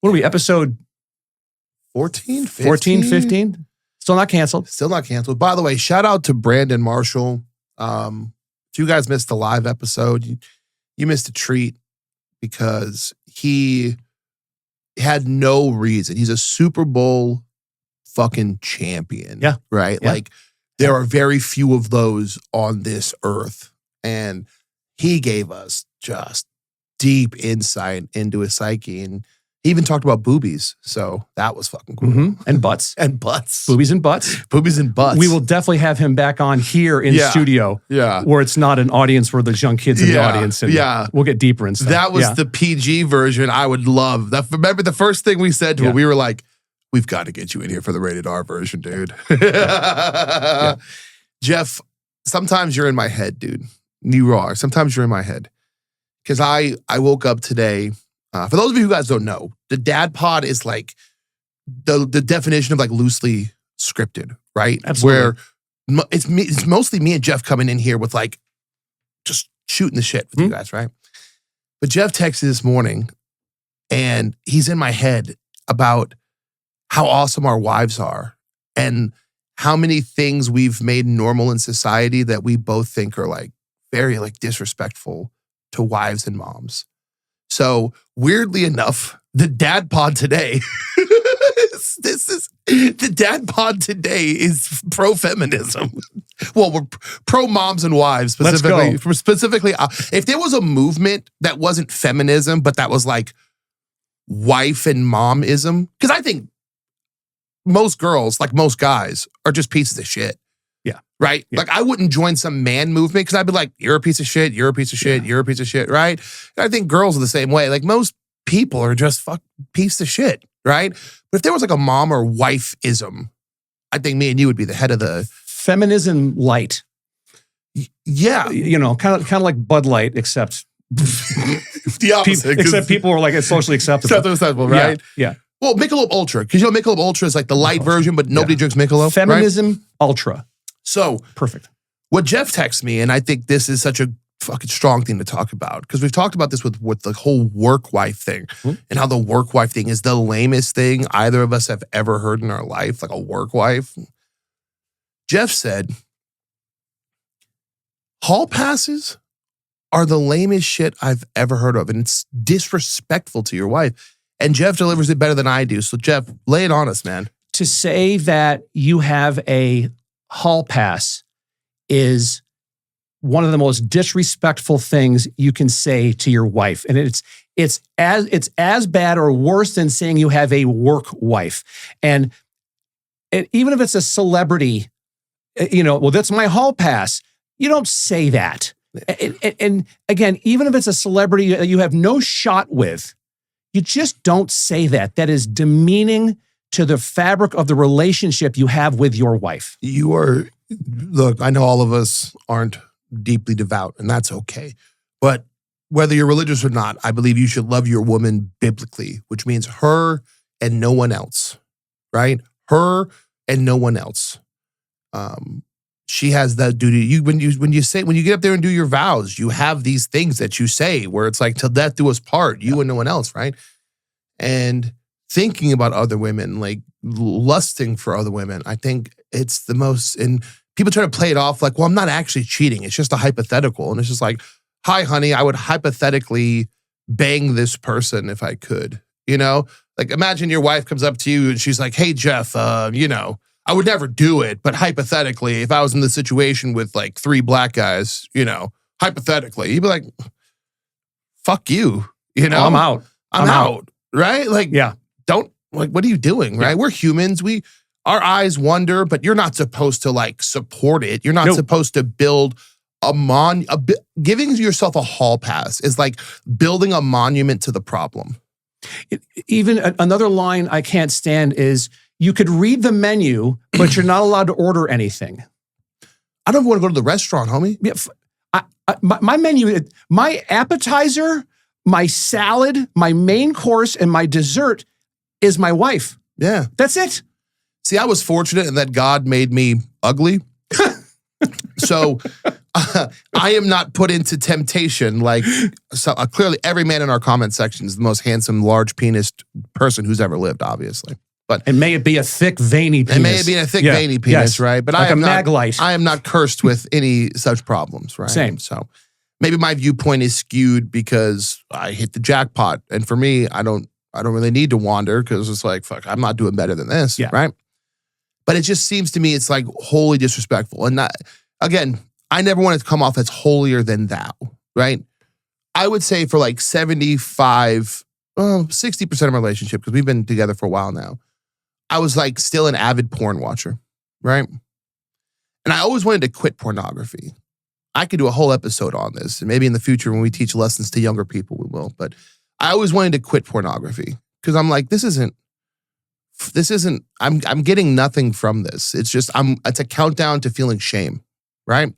What are we, episode 14, 15? 14, 15? Still not canceled. Still not canceled. By the way, shout out to Brandon Marshall. If you guys missed the live episode, you missed a treat because he had no reason. He's a Super Bowl fucking champion. Yeah. Right? Yeah. Like, there are very few of those on this earth. And he gave us just deep insight into his psyche. And he even talked about boobies. So that was fucking cool. Mm-hmm. And butts. And butts. Boobies and butts. Boobies and butts. We will definitely have him back on here in studio. Yeah. Where it's not an audience where there's young kids in the audience. And we'll get deeper in stuff. That was the PG version. I would love that. Remember the first thing we said to him, we were like, we've got to get you in here for the rated R version, dude. Jeff, sometimes you're in my head, dude. You are. Sometimes you're in my head. Because I woke up today. For those of you who guys don't know, the Dad Pod is like the definition of like loosely scripted, right? Absolutely. Where it's mostly me and Jeff coming in here with like just shooting the shit with you guys, right? But Jeff texted this morning and he's in my head about how awesome our wives are and how many things we've made normal in society that we both think are like very like disrespectful to wives and moms. So weirdly enough, the Dad Pod today, the Dad Pod today is pro-feminism. Well, we're pro-moms and wives specifically. Let's go. Specifically, if there was a movement that wasn't feminism, but that was like wife-and-mom-ism, because I think most girls, like most guys, are just pieces of shit. Yeah. Right? Yeah. Like, I wouldn't join some man movement because I'd be like, you're a piece of shit, you're a piece of shit, you're a piece of shit, right? And I think girls are the same way. Like, most people are just piece of shit, right? But if there was like a mom or wife-ism, I think me and you would be the head of the... Feminism light. Yeah. You know, kind of like Bud Light, except... the opposite. Except people are like, it's socially acceptable. Acceptable, right? Yeah. Well, Michelob Ultra, because you know Michelob Ultra is like the light version, but nobody drinks Michelob. Feminism Ultra. So, perfect. What Jeff texts me, and I think this is such a fucking strong thing to talk about, because we've talked about this with the whole work wife thing, and how the work wife thing is the lamest thing either of us have ever heard in our life, like a work wife. Jeff said, hall passes are the lamest shit I've ever heard of, and it's disrespectful to your wife. And Jeff delivers it better than I do. So Jeff, lay it on us, man. To say that you have a hall pass is one of the most disrespectful things you can say to your wife. And it's as bad or worse than saying you have a work wife. And even if it's a celebrity, well, that's my hall pass. You don't say that. And again, even if it's a celebrity that you have no shot with, you just don't say that. That is demeaning to the fabric of the relationship you have with your wife. Look, I know all of us aren't deeply devout, and that's okay. But whether you're religious or not, I believe you should love your woman biblically, which means her and no one else, right? Her and no one else. She has that duty. When you get up there and do your vows, you have these things that you say where it's like, till death do us part, you and no one else, right? And thinking about other women, like lusting for other women, I think it's the most, and people try to play it off like, well, I'm not actually cheating. It's just a hypothetical. And it's just like, hi, honey, I would hypothetically bang this person if I could, Like, imagine your wife comes up to you and she's like, hey, Jeff, I would never do it, but hypothetically, if I was in the situation with like 3 black guys, hypothetically, you'd be like, fuck you, I'm out. I'm out. Right? Like, what are you doing? Right? We're humans. Our eyes wander, but you're not supposed to like support it. You're not supposed to build giving yourself a hall pass is like building a monument to the problem. Even another line I can't stand is, you could read the menu, but you're not allowed to order anything. I don't want to go to the restaurant, homie. Yeah, my menu, my appetizer, my salad, my main course, and my dessert is my wife. Yeah. That's it. See, I was fortunate in that God made me ugly. So I am not put into temptation. Like clearly every man in our comment section is the most handsome, large penis person who's ever lived, obviously. But and may it be a thick, veiny penis. It may be a thick, veiny penis, right? But like I am not cursed with any such problems, right? Same. So maybe my viewpoint is skewed because I hit the jackpot. And for me, I don't really need to wander because it's like, fuck, I'm not doing better than this, right? But it just seems to me it's like wholly disrespectful. And again, I never wanted to come off as holier than thou, right? I would say for like 60% of my relationship, because we've been together for a while now, I was like still an avid porn watcher, right? And I always wanted to quit pornography. I could do a whole episode on this. And maybe in the future when we teach lessons to younger people, we will. But I always wanted to quit pornography because I'm like, this isn't, I'm getting nothing from this. It's just, it's a countdown to feeling shame, right?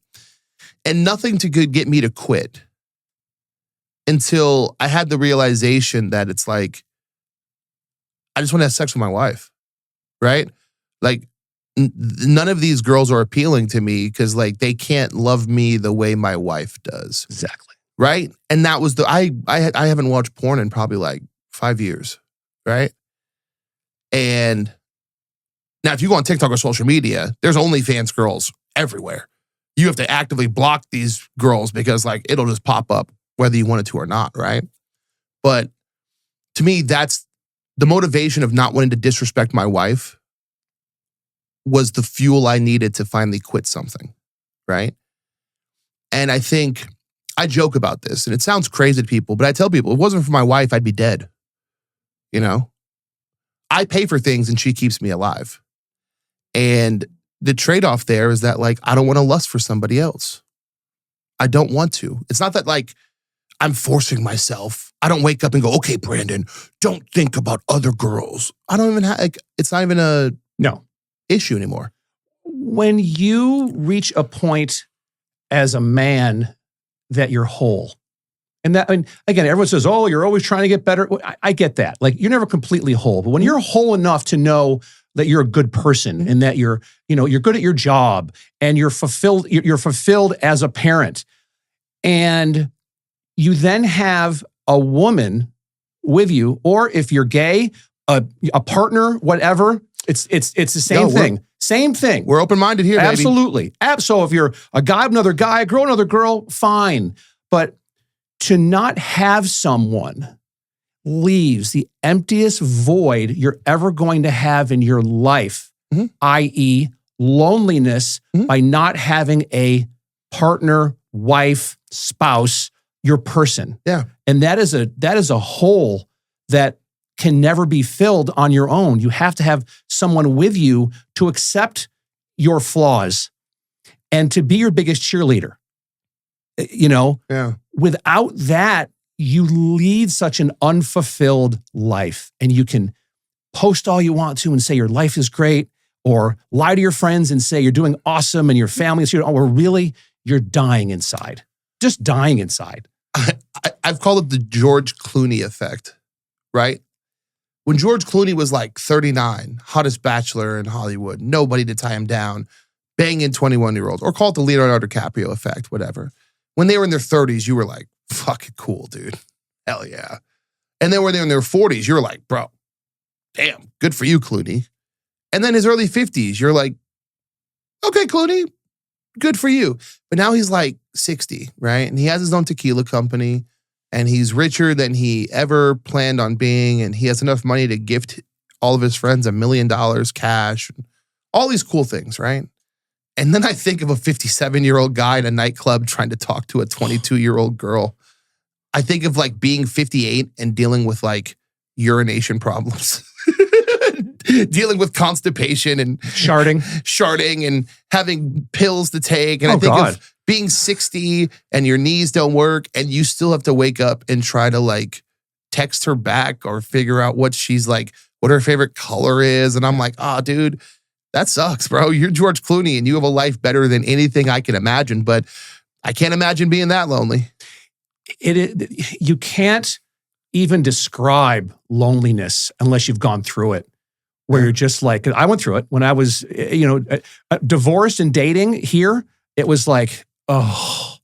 And nothing to get me to quit until I had the realization that it's like, I just want to have sex with my wife, right? Like, none of these girls are appealing to me because like they can't love me the way my wife does. Exactly. Right? And that was I haven't watched porn in probably like 5 years, right? And now if you go on TikTok or social media, there's OnlyFans girls everywhere. You have to actively block these girls because like it'll just pop up whether you want it to or not, right? But to me, that's the motivation of not wanting to disrespect my wife was the fuel I needed to finally quit something, right? And I think, I joke about this, and it sounds crazy to people, but I tell people, if it wasn't for my wife, I'd be dead. You know? I pay for things and she keeps me alive. And the trade-off there is that like, I don't want to lust for somebody else. I don't want to. It's not that like, I'm forcing myself. I don't wake up and go, okay, Brandon, don't think about other girls. I don't even have, like, it's not even a issue anymore. When you reach a point as a man that you're whole, and that, I mean, again, everyone says, oh, you're always trying to get better. I get that. Like, you're never completely whole, but when you're whole enough to know that you're a good person and that you're good at your job and you're fulfilled as a parent, and you then have a woman with you, or if you're gay, a partner, whatever, it's the same thing. Same thing. We're open-minded here, baby. Absolutely. So if you're a guy with another guy, a girl, another girl, fine. But to not have someone leaves the emptiest void you're ever going to have in your life, i.e. loneliness, by not having a partner, wife, spouse, your person. Yeah. And that is a hole that can never be filled on your own. You have to have someone with you to accept your flaws and to be your biggest cheerleader. Without that, you lead such an unfulfilled life, and you can post all you want to and say your life is great, or lie to your friends and say you're doing awesome and your family is here. Or really, you're dying inside, just dying inside. I've called it the George Clooney effect, right? When George Clooney was like 39, hottest bachelor in Hollywood, nobody to tie him down, banging 21-year-olds, or call it the Leonardo DiCaprio effect, whatever. When they were in their 30s, you were like, fucking cool, dude. Hell yeah. And then when they were in their 40s, you were like, bro, damn, good for you, Clooney. And then his early 50s, you're like, okay, Clooney, good for you. But now he's like 60, right? And he has his own tequila company, and he's richer than he ever planned on being, and he has enough money to gift all of his friends $1 million cash, all these cool things, right? And then I think of a 57-year-old guy in a nightclub trying to talk to a 22-year-old girl. I think of like being 58 and dealing with like urination problems. Dealing with constipation and sharding and having pills to take. And I think of being 60 and your knees don't work and you still have to wake up and try to like text her back or figure out what she's like, what her favorite color is. And I'm like, dude, that sucks, bro. You're George Clooney and you have a life better than anything I can imagine, but I can't imagine being that lonely. You can't even describe loneliness unless you've gone through it. Where you're just like, I went through it when I was, divorced and dating here. It was like, Oh,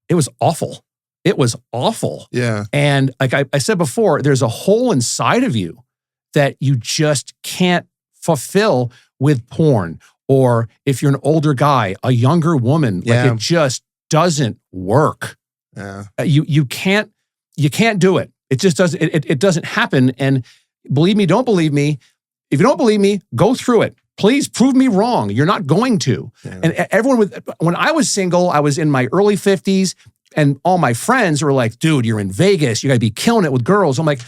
it was awful. It was awful. Yeah. And like I said before, there's a hole inside of you that you just can't fulfill with porn. Or if you're an older guy, a younger woman, like it just doesn't work. Yeah. You can't do it. It just doesn't, it doesn't happen. And believe me, don't believe me. If you don't believe me, go through it. Please prove me wrong. You're not going to. Yeah. And everyone when I was single, I was in my early 50s, and all my friends were like, dude, you're in Vegas. You got to be killing it with girls. I'm like,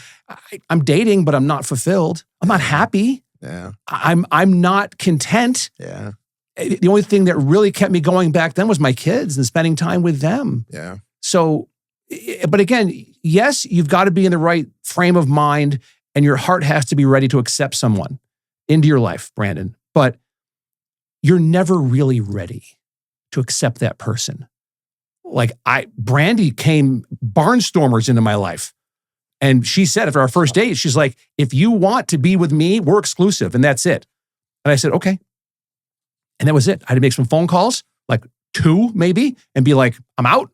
I'm dating, but I'm not fulfilled. I'm not happy. Yeah. I'm not content. Yeah. The only thing that really kept me going back then was my kids and spending time with them. Yeah. So, but again, yes, you've got to be in the right frame of mind, and your heart has to be ready to accept someone into your life, Brandon. But you're never really ready to accept that person. Like Brandy came barnstormers into my life. And she said after our first date, she's like, if you want to be with me, we're exclusive, and that's it. And I said, okay. And that was it. I had to make some phone calls, like 2 maybe, and be like, I'm out.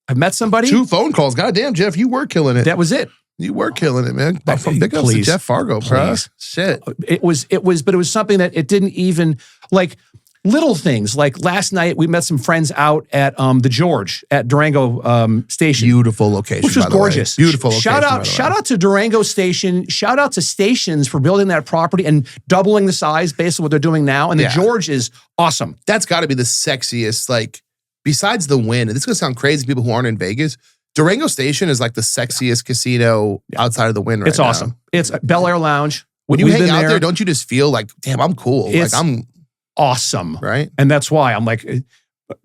I've met somebody. 2 phone calls. Goddamn, Jeff, you were killing it. That was it. You were killing it, man. Big ups to Jeff Fargo, bro. Shit. But it was something that it didn't even, like, little things. Like last night, we met some friends out at the George at Durango Station. Beautiful location, which was gorgeous. Beautiful location. Shout out to Durango Station. Shout out to Stations for building that property and doubling the size based on what they're doing now. And the George is awesome. That's got to be the sexiest, like, besides the Wynn. And this is going to sound crazy to people who aren't in Vegas. Durango Station is like the sexiest casino outside of the Wynn right now. It's awesome. It's Bel Air Lounge. When you hang out there, don't you just feel like, damn, I'm cool. It's like I'm awesome. Right. And that's why I'm like,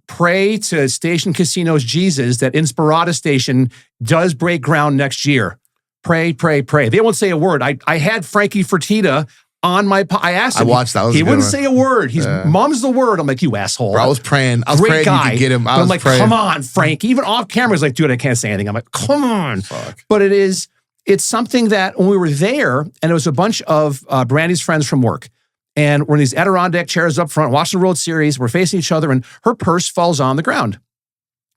pray to Station Casinos Jesus that Inspirada Station does break ground next year. Pray, pray, pray. They won't say a word. I had Frankie Fertitta on my, I asked him. I watched that. He wouldn't say a word. He's mum's the word. I'm like, you asshole. Bro, I was praying. I was praying you could get him. I'm like, come on, Frankie. Even off camera, he's like, dude, I can't say anything. I'm like, come on. Fuck. But it's something that when we were there, and it was a bunch of Brandy's friends from work, and we're in these Adirondack chairs up front, watching the World Series. We're facing each other, and her purse falls on the ground.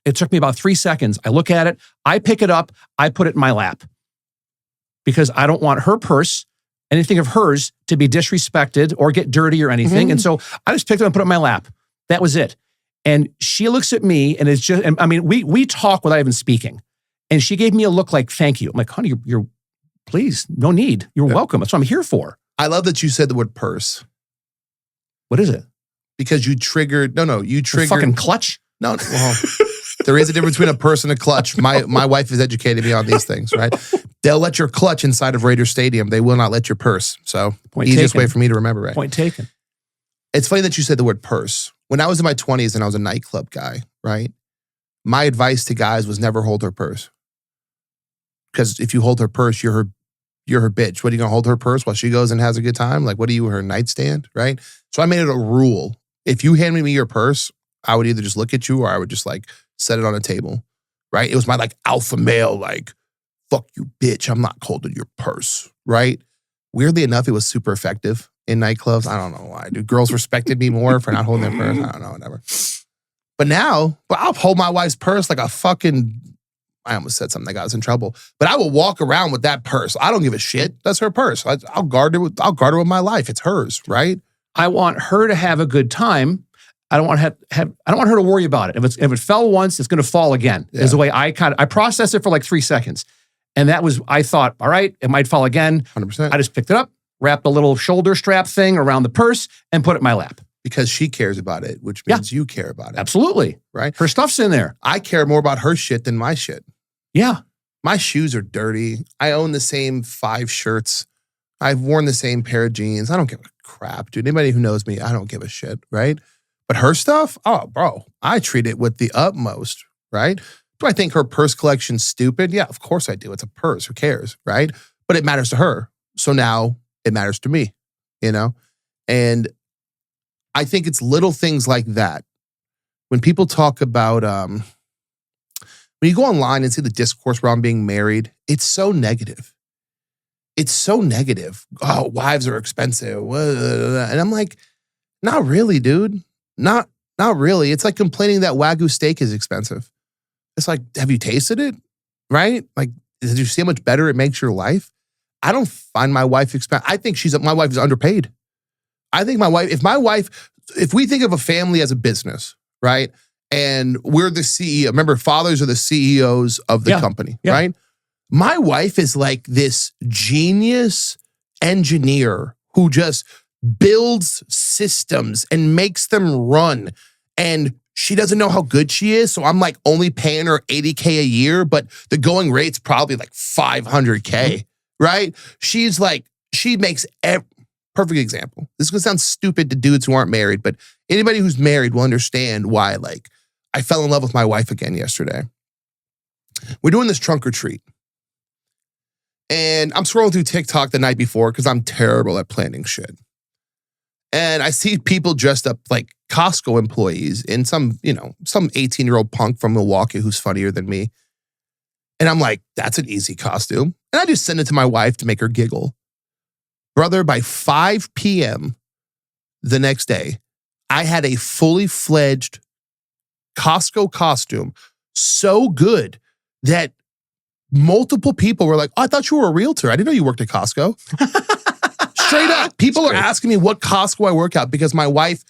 It took me about 3 seconds. I look at it. I pick it up. I put it in my lap because I don't want her purse, anything of hers, to be disrespected or get dirty or anything. And so I just picked it up and put it in my lap. That was it. And she looks at me and it's just, and I mean, we talk without even speaking. And she gave me a look like, thank you. I'm like, honey, you're please, no need. You're welcome. That's what I'm here for. I love that you said the word purse. What is it? Because you triggered, you triggered. A fucking clutch? No, well, there is a difference between a purse and a clutch. My wife has educated me on these things, right? They'll let your clutch inside of Raider Stadium. They will not let your purse. So easiest way for me to remember, right? Point taken. It's funny that you said the word purse. When I was in my 20s and I was a nightclub guy, right? My advice to guys was never hold her purse. Because if you hold her purse, you're her bitch. What, are you going to hold her purse while she goes and has a good time? Like, what are you, her nightstand, right? So I made it a rule. If you handed me your purse, I would either just look at you or I would just like set it on a table, right? It was my like alpha male, like, fuck you, bitch. I'm not holding your purse, right? Weirdly enough, it was super effective in nightclubs. I don't know why. Dude, girls respected me more for not holding their purse. I don't know, whatever. But now, I'll hold my wife's purse like a fucking, I almost said something that got us in trouble. But I will walk around with that purse. I don't give a shit. That's her purse. I'll guard her with my life. It's hers, right? I want her to have a good time. I don't want her to worry about it. If it fell once, it's going to fall again. Is the way I processed it for like 3 seconds. And that was, I thought, all right, it might fall again. 100%. I just picked it up, wrapped a little shoulder strap thing around the purse and put it in my lap. Because she cares about it, which means you care about it. Absolutely. Right? Her stuff's in there. I care more about her shit than my shit. Yeah. My shoes are dirty. I own the same 5 shirts. I've worn the same pair of jeans. I don't give a crap, dude. Anybody who knows me, I don't give a shit, right? But her stuff, oh, bro, I treat it with the utmost, right? Do I think her purse collection's stupid? Yeah, of course I do. It's a purse. Who cares, right? But it matters to her. So now it matters to me, And I think it's little things like that. When people talk about, when you go online and see the discourse around being married, it's so negative. It's so negative. Oh, wives are expensive. And I'm like, not really, dude. Not Not really. It's like complaining that Wagyu steak is expensive. It's like, have you tasted it? Right? Like, did you see how much better it makes your life? I don't find my wife expensive. I think my wife is underpaid. I think if we think of a family as a business, right? And we're the CEO. Remember, fathers are the CEOs of the company, right? My wife is like this genius engineer who just builds systems and makes them run. And she doesn't know how good she is. So I'm like only paying her $80K a year, but the going rate's probably like $500K, right? She's like, she makes perfect example. This is gonna sound stupid to dudes who aren't married, but anybody who's married will understand why. Like, I fell in love with my wife again yesterday. We're doing this trunk or treat. And I'm scrolling through TikTok the night before because I'm terrible at planning shit. And I see people dressed up like Costco employees in some 18-year-old punk from Milwaukee who's funnier than me. And I'm like, that's an easy costume. And I just send it to my wife to make her giggle. Brother, by 5 p.m. the next day, I had a fully fledged Costco costume so good that multiple people were like, oh, I thought you were a realtor. I didn't know you worked at Costco. Straight up. People are asking me what Costco I work at because my wife,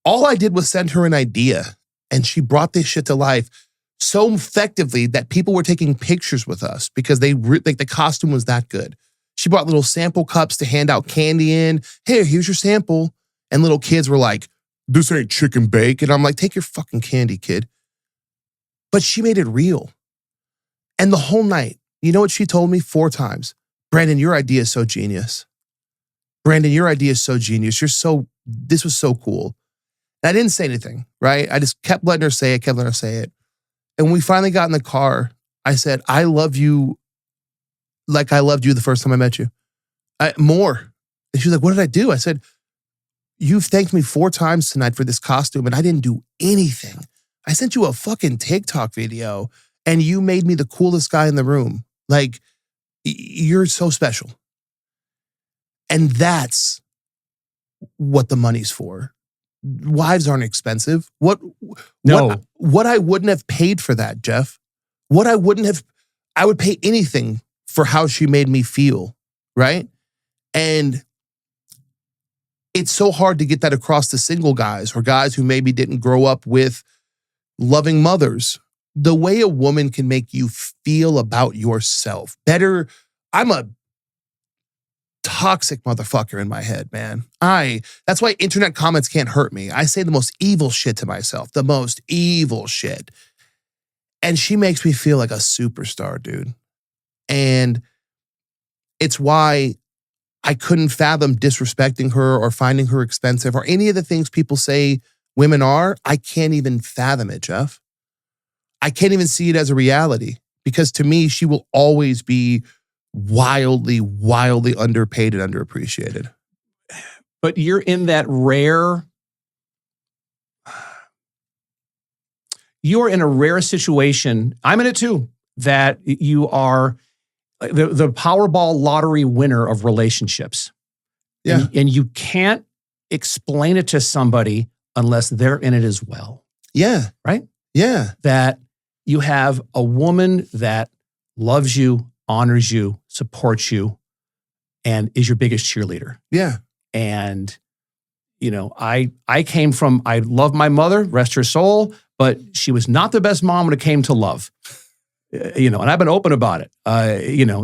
all I did was send her an idea and she brought this shit to life so effectively that people were taking pictures with us because the costume was that good. She brought little sample cups to hand out candy in. Hey, here's your sample. And little kids were like, this ain't chicken bake. And I'm like, take your fucking candy, kid. But she made it real. And the whole night, you know what she told me 4 times? Brandon, your idea is so genius. Brandon, your idea is so genius. This was so cool. And I didn't say anything, right? I just kept letting her say it, And when we finally got in the car, I said, I love you like I loved you the first time I met you. More. And she was like, what did I do? I said, you've thanked me 4 times tonight for this costume and I didn't do anything. I sent you a fucking TikTok video and you made me the coolest guy in the room. Like, you're so special. And that's what the money's for. Wives aren't expensive. What I wouldn't have paid for that, Jeff. I would pay anything for how she made me feel, right? And it's so hard to get that across to single guys or guys who maybe didn't grow up with loving mothers. The way a woman can make you feel about yourself better. I'm a toxic motherfucker in my head, man. That's why internet comments can't hurt me. I say the most evil shit to myself, the most evil shit. And she makes me feel like a superstar, dude. And it's why I couldn't fathom disrespecting her or finding her expensive or any of the things people say women are. I can't even fathom it, Jeff. I can't even see it as a reality because to me, she will always be wildly, wildly underpaid and underappreciated. But you're in that you're in a rare situation. I'm in it too, that you are the Powerball lottery winner of relationships. Yeah. And you can't explain it to somebody unless they're in it as well. Yeah. Right? Yeah. That you have a woman that loves you, honors you, supports you, and is your biggest cheerleader. Yeah. And, I love my mother, rest her soul, but she was not the best mom when it came to love. And I've been open about it.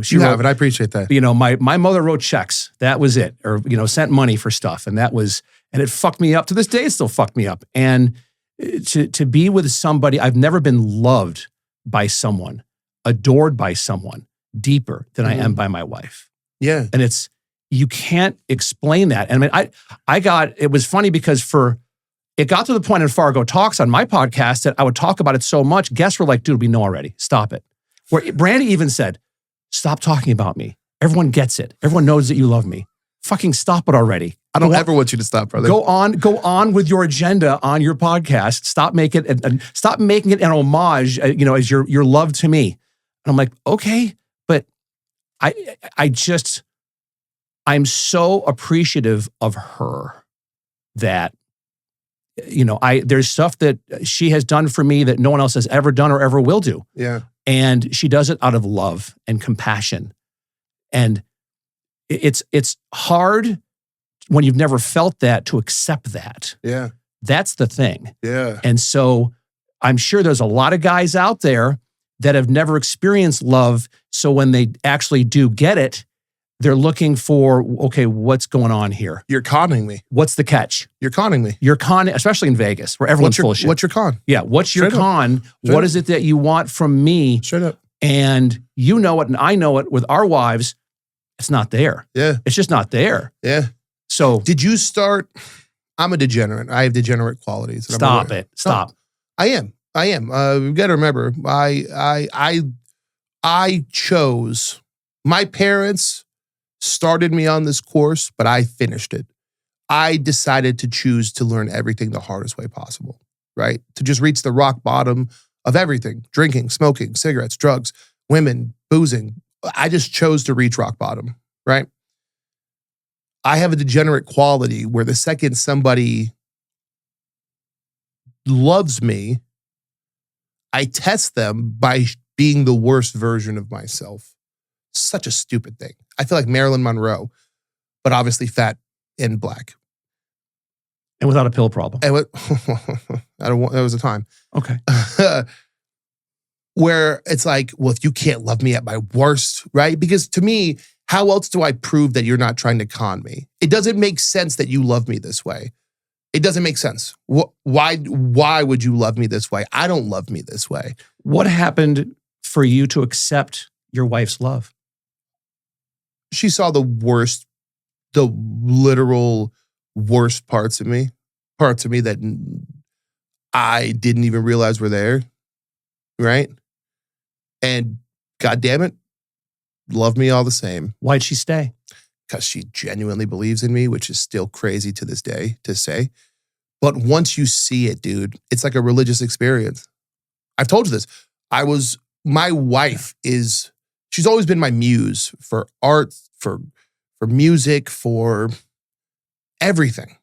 She wrote, and I appreciate that. My mother wrote checks. That was it. Or, sent money for stuff. And it fucked me up. To this day, it still fucked me up. And to be with somebody, I've never been loved by someone, adored by someone deeper than I am by my wife. Yeah. And you can't explain that. And I mean, it was funny because it got to the point in Fargo Talks on my podcast that I would talk about it so much. Guests were like, dude, we know already. Stop it. Where Brandy even said, stop talking about me. Everyone gets it. Everyone knows that you love me. Fucking stop it already. I don't ever want you to stop, brother. Go on with your agenda on your podcast. Stop making it an homage, as your love to me. And I'm like, okay, but I'm so appreciative of her that there's stuff that she has done for me that no one else has ever done or ever will do. Yeah. And she does it out of love and compassion. And it's hard when you've never felt that to accept that. Yeah. That's the thing. Yeah. And so I'm sure there's a lot of guys out there that have never experienced love. So when they actually do get it, they're looking for, okay, what's going on here? You're conning me. What's the catch? You're conning me. You're conning, especially in Vegas, where everyone's full of shit. What's your con? Yeah, what's your Straight up. con? Straight What up. is it that you want from me? Straight up. And you know it, and I know it with our wives. It's not there. Yeah. It's just not there. Yeah. So Did you start? I'm a degenerate. I have degenerate qualities. and I'm stop aware. it. Stop. I am. We've got to remember, I chose, my parents started me on this course, but I finished it. I decided to choose to learn everything the hardest way possible, right? To just reach the rock bottom of everything, drinking, smoking, cigarettes, drugs, women, boozing. I just chose to reach rock bottom, right? I have a degenerate quality where the second somebody loves me, I test them by being the worst version of myself. Such a stupid thing. I feel like Marilyn Monroe, but obviously fat and black. And without a pill problem. And that was a time. Okay. Where it's like, well, if you can't love me at my worst, right? Because to me, how else do I prove that you're not trying to con me? It doesn't make sense that you love me this way. It doesn't make sense. Why would you love me this way? I don't love me this way. What happened for you to accept your wife's love? She saw the literal worst parts of me that I didn't even realize were there, right? And God damn it, love me all the same. Why'd she stay? Because she genuinely believes in me, which is still crazy to this day to say. But once you see it, dude, it's like a religious experience. I've told you this. My wife she's always been my muse for art, for music, for everything.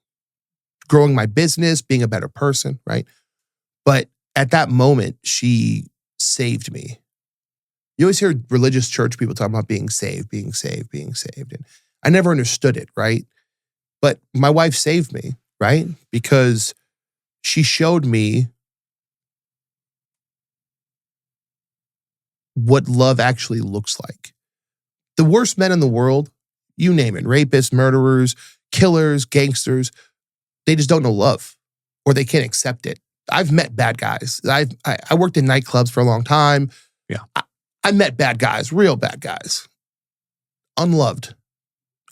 Growing my business, being a better person, right? But at that moment, she saved me. You always hear religious church people talking about being saved, being saved, being saved. And I never understood it, right? But my wife saved me, right? Because she showed me what love actually looks like. The worst men in the world, you name it, rapists, murderers, killers, gangsters, they just don't know love or they can't accept it. I've met bad guys. I worked in nightclubs for a long time. Yeah. I met bad guys, real bad guys. Unloved.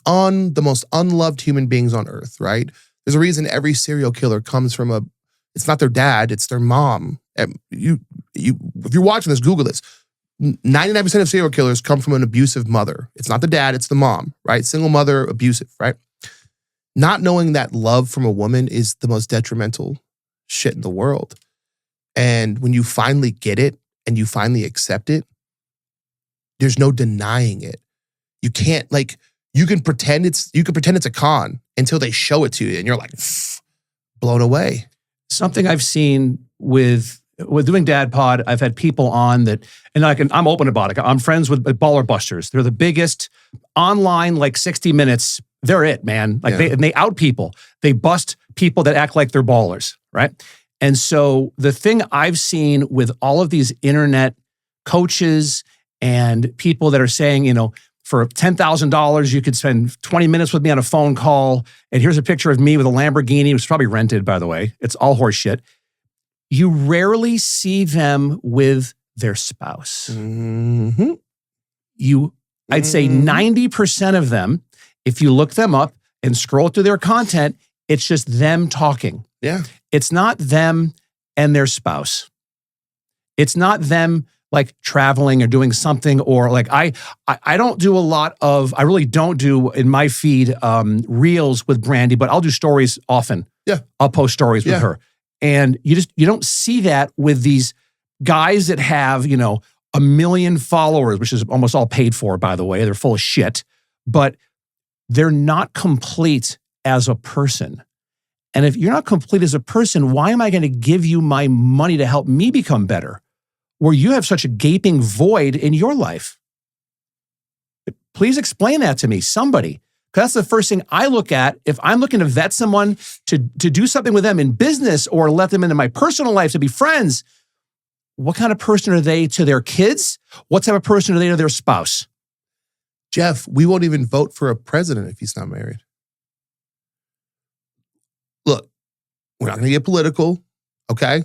The most unloved human beings on earth, right? There's a reason every serial killer comes from it's not their dad, it's their mom. If you're watching this, Google this. 99% of serial killers come from an abusive mother. It's not the dad, it's the mom, right? Single mother, abusive, right? Not knowing that love from a woman is the most detrimental shit in the world. And when you finally get it and you finally accept it, there's no denying it. You can't, you can pretend it's a con until they show it to you and you're like blown away. Something I've seen with doing Dad Pod, I've had people on that, and I'm open about it. I'm friends with Baller Busters. They're the biggest online, 60 Minutes. They're it, man. They out people. They bust people that act like they're ballers, right? And so the thing I've seen with all of these internet coaches and people that are saying, for $10,000, you could spend 20 minutes with me on a phone call, and here's a picture of me with a Lamborghini, which is probably rented, by the way. It's all horse shit. You rarely see them with their spouse. Mm-hmm. I'd say 90% of them, if you look them up and scroll through their content, it's just them talking. Yeah. It's not them and their spouse. It's not them traveling or doing something, or I don't do a lot of, I really don't do in my feed reels with Brandy, but I'll do stories often. Yeah. I'll post stories with her. And you don't see that with these guys that have, 1 million followers, which is almost all paid for, by the way. They're full of shit, but they're not complete as a person. And if you're not complete as a person, why am I going to give you my money to help me become better? Where you have such a gaping void in your life. Please explain that to me, somebody. Because that's the first thing I look at. If I'm looking to vet someone to do something with them in business or let them into my personal life to be friends, what kind of person are they to their kids? What type of person are they to their spouse? Jeff, we won't even vote for a president if he's not married. Look, we're not going to get political, okay?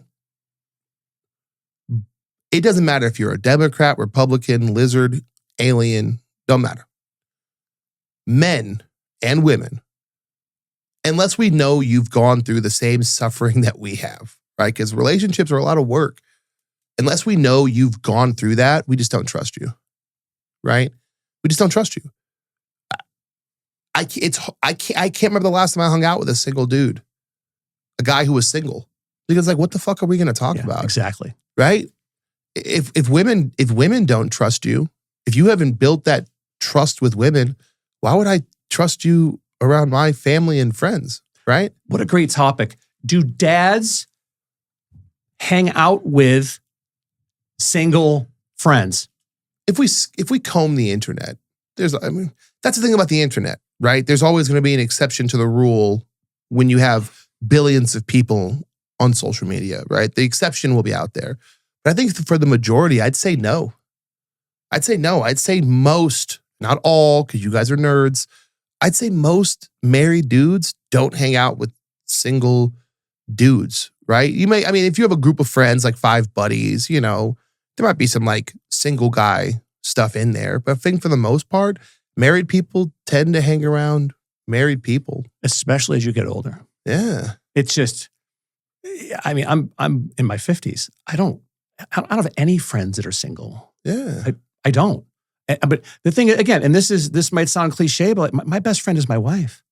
It doesn't matter if you're a Democrat, Republican, lizard, alien, don't matter. Men and women, unless we know you've gone through the same suffering that we have, right? Because relationships are a lot of work. Unless we know you've gone through that, we just don't trust you, right? We just don't trust you. I can't remember the last time I hung out with a single dude, a guy who was single. Because like, what the fuck are we going to talk about? Exactly. Right? If women don't trust you, if you haven't built that trust with women, why would I trust you around my family and friends, right? What a great topic. Do dads hang out with single friends? If we comb the internet, that's the thing about the internet, right? There's always going to be an exception to the rule when you have billions of people on social media, right? The exception will be out there. But I think for the majority, I'd say no. I'd say most, not all, because you guys are nerds. I'd say most married dudes don't hang out with single dudes, right? If you have a group of friends, like 5 buddies, there might be some like single guy stuff in there. But I think for the most part, married people tend to hang around married people. Especially as you get older. Yeah. It's just, I'm in my 50s. I don't have any friends that are single. Yeah. I don't. But the thing, again, and this might sound cliche, but my best friend is my wife.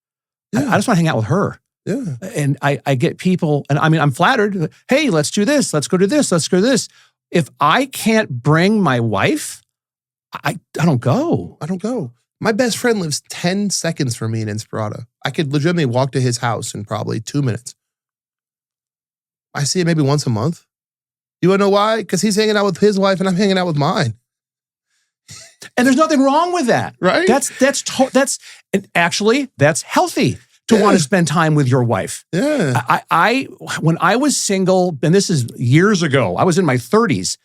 Yeah. I just want to hang out with her. Yeah. And I get people, and I'm flattered. Hey, let's do this. Let's go do this. Let's go do this. If I can't bring my wife, I don't go. I don't go. My best friend lives 10 seconds from me in Inspirata. I could legitimately walk to his house in probably 2 minutes. I see him maybe once a month. You want to know why? Because he's hanging out with his wife and I'm hanging out with mine. And there's nothing wrong with that. Right? And actually, that's healthy to want to spend time with your wife. Yeah. When I was single, and this is years ago, I was in my 30s,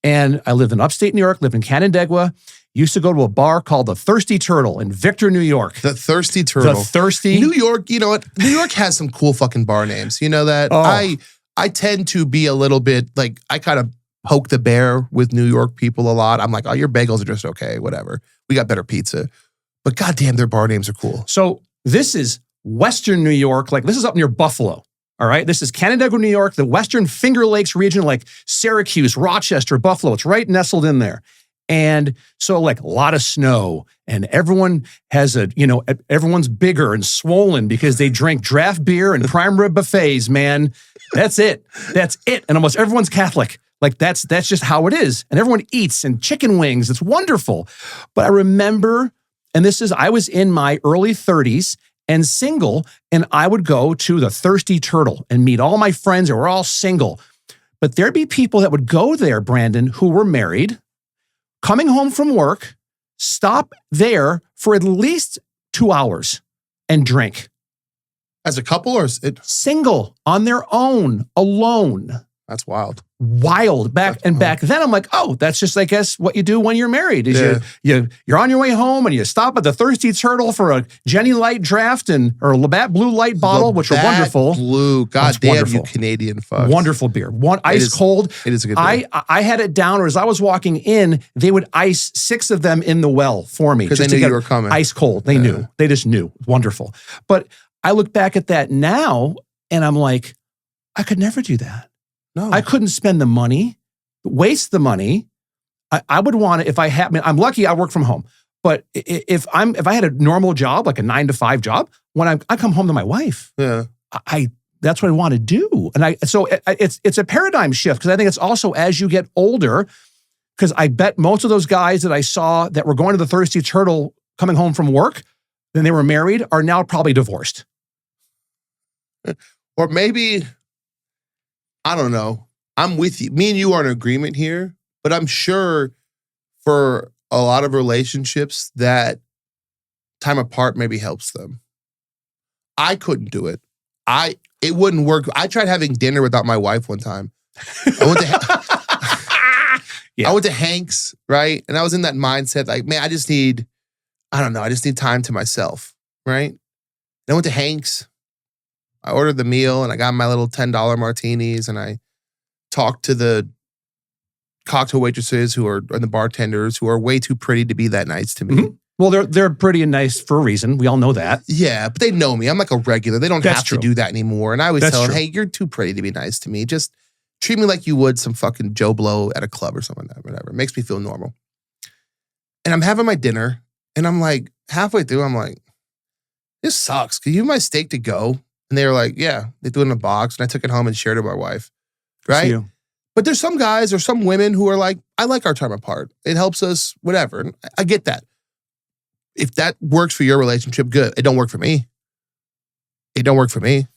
and I lived in upstate New York, lived in Canandaigua, used to go to a bar called the Thirsty Turtle in Victor, New York. The Thirsty Turtle. The Thirsty. New York, you know what? New York has some cool fucking bar names. You know that? Oh. I tend to be a little bit, like, I kind of poke the bear with New York people a lot. I'm like, oh, your bagels are just okay, whatever. We got better pizza. But goddamn, their bar names are cool. So this is Western New York. Like, this is up near Buffalo. All right. This is Canandaigua, New York, the Western Finger Lakes region, like Syracuse, Rochester, Buffalo. It's right nestled in there. And so, like, a lot of snow, and everyone has everyone's bigger and swollen because they drink draft beer and prime rib buffets, man. That's it. That's it. And almost everyone's Catholic. Like, that's just how it is. And everyone eats, and chicken wings. It's wonderful. But I remember, and I was in my early 30s and single, and I would go to the Thirsty Turtle and meet all my friends that were all single. But there'd be people that would go there, Brandon, who were married, coming home from work, stop there for at least 2 hours and drink. As a couple or single, on their own, alone. That's wild. Wild. Back then, I'm like, oh, that's just, I guess, what you do when you're married. Is you're on your way home and you stop at the Thirsty Turtle for a Jenny Light draft or a Labatt Blue Light bottle, which are wonderful. Blue, goddamn, you Canadian fucks. Wonderful beer. Ice cold. It is a good beer. I had it down, or as I was walking in, they would ice 6 of them in the well for me. Because they knew you were coming. Ice cold. They knew. They just knew. Wonderful. But I look back at that now, and I'm like, I could never do that. No. I couldn't spend the money, waste the money. I would want to, if I had, I'm lucky I work from home, but if I had a normal job, like a 9-to-5 job, when I come home to my wife, that's what I want to do. And so it's a paradigm shift, because I think it's also as you get older, because I bet most of those guys that I saw that were going to the Thirsty Turtle coming home from work, then they were married, are now probably divorced. Or maybe, I don't know. I'm with you. Me and you are in agreement here, but I'm sure for a lot of relationships that time apart maybe helps them. I couldn't do it. It wouldn't work. I tried having dinner without my wife one time. I went to I went to Hank's, right? And I was in that mindset like, man, I just need time to myself, right? And I went to Hank's. I ordered the meal and I got my little $10 martinis and I talked to the cocktail waitresses and the bartenders who are way too pretty to be that nice to me. Mm-hmm. Well, they're pretty and nice for a reason. We all know that. Yeah, but they know me. I'm like a regular. They don't have to do that anymore. And I always tell them, hey, you're too pretty to be nice to me. Just treat me like you would some fucking Joe Blow at a club or something like that, whatever. It makes me feel normal. And I'm having my dinner and I'm like, halfway through, I'm like, this sucks. Can you have my steak to go? And they were like, yeah. They threw it in a box and I took it home and shared it with my wife. Right? But there's some guys or some women who are like, I like our time apart. It helps us, whatever. And I get that. If that works for your relationship, good. It don't work for me. It don't work for me.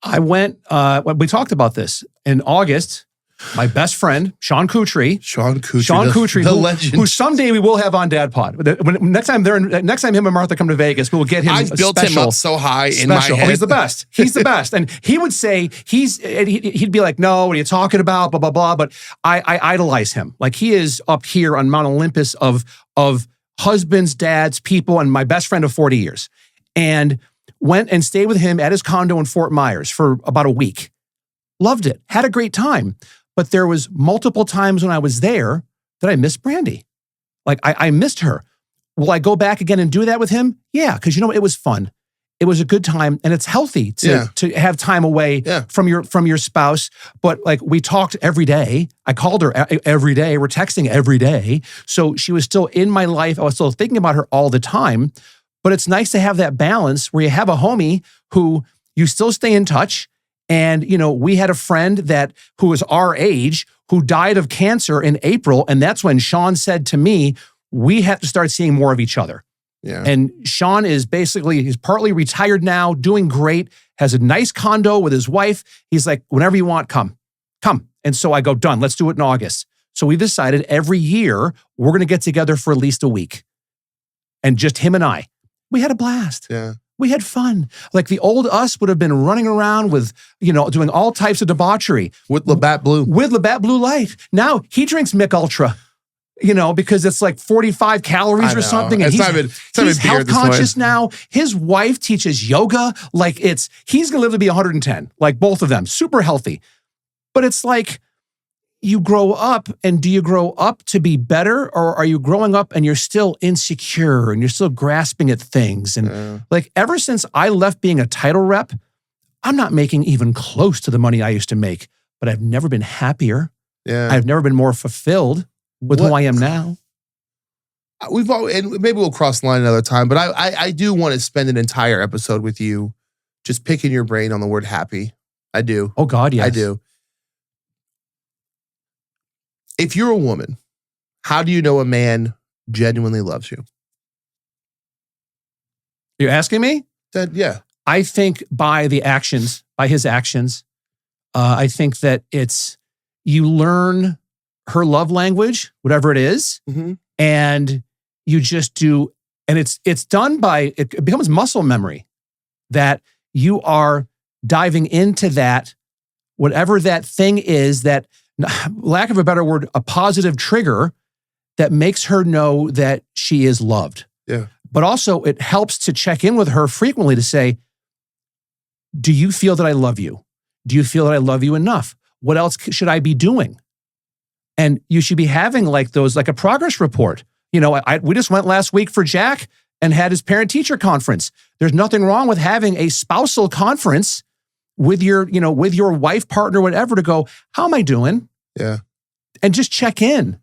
I went, we talked about this in August. My best friend, Sean Kutry, the legend, who someday we will have on Dad Pod. Next time him and Martha come to Vegas, we will get him. I've built him up so high in my head. Oh, he's the best. He's the best. And he would say he'd be like, "No, what are you talking about?" Blah blah blah. But I idolize him. Like he is up here on Mount Olympus of husbands, dads, people, and my best friend of 40 years. And went and stayed with him at his condo in Fort Myers for about a week. Loved it. Had a great time. But there was multiple times when I was there that I missed Brandy. Like I missed her. Will I go back again and do that with him? Yeah, because it was fun. It was a good time, and it's healthy to have time away from your spouse. But like we talked every day. I called her every day. We're texting every day. So she was still in my life. I was still thinking about her all the time. But it's nice to have that balance where you have a homie who you still stay in touch. And, we had a friend who was our age who died of cancer in April. And that's when Sean said to me, we have to start seeing more of each other. Yeah. And Sean he's partly retired now, doing great, has a nice condo with his wife. He's like, whenever you want, come. And so I go, done, let's do it in August. So we decided every year we're going to get together for at least a week. And just him and I. We had a blast. Yeah. We had fun. Like the old us would have been running around with, doing all types of debauchery. With Labatt Blue. With Labatt Blue Light. Now he drinks Mick Ultra, because it's like 45 calories or something. And he's health conscious now. His wife teaches yoga. Like he's going to live to be 110. Like both of them. Super healthy. But it's like, you grow up, and do you grow up to be better, or are you growing up and you're still insecure and you're still grasping at things? And like ever since I left being a title rep, I'm not making even close to the money I used to make, but I've never been happier. Yeah. I've never been more fulfilled with who I am now. And maybe we'll cross the line another time, but I do want to spend an entire episode with you just picking your brain on the word happy. I do. Oh God, yes. I do. If you're a woman, how do you know a man genuinely loves you? You're asking me? Yeah. I think by his actions. I think that you learn her love language, whatever it is, and you just do, and it's done by, it becomes muscle memory that you are diving into that, whatever that thing is that, lack of a better word, a positive trigger that makes her know that she is loved. Yeah. But also it helps to check in with her frequently to say, do you feel that I love you? Do you feel that I love you enough? What else should I be doing? And you should be having like a progress report. We just went last week for Jack and had his parent-teacher conference. There's nothing wrong with having a spousal conference with your wife, partner, whatever, to go, how am I doing? Yeah. And just check in.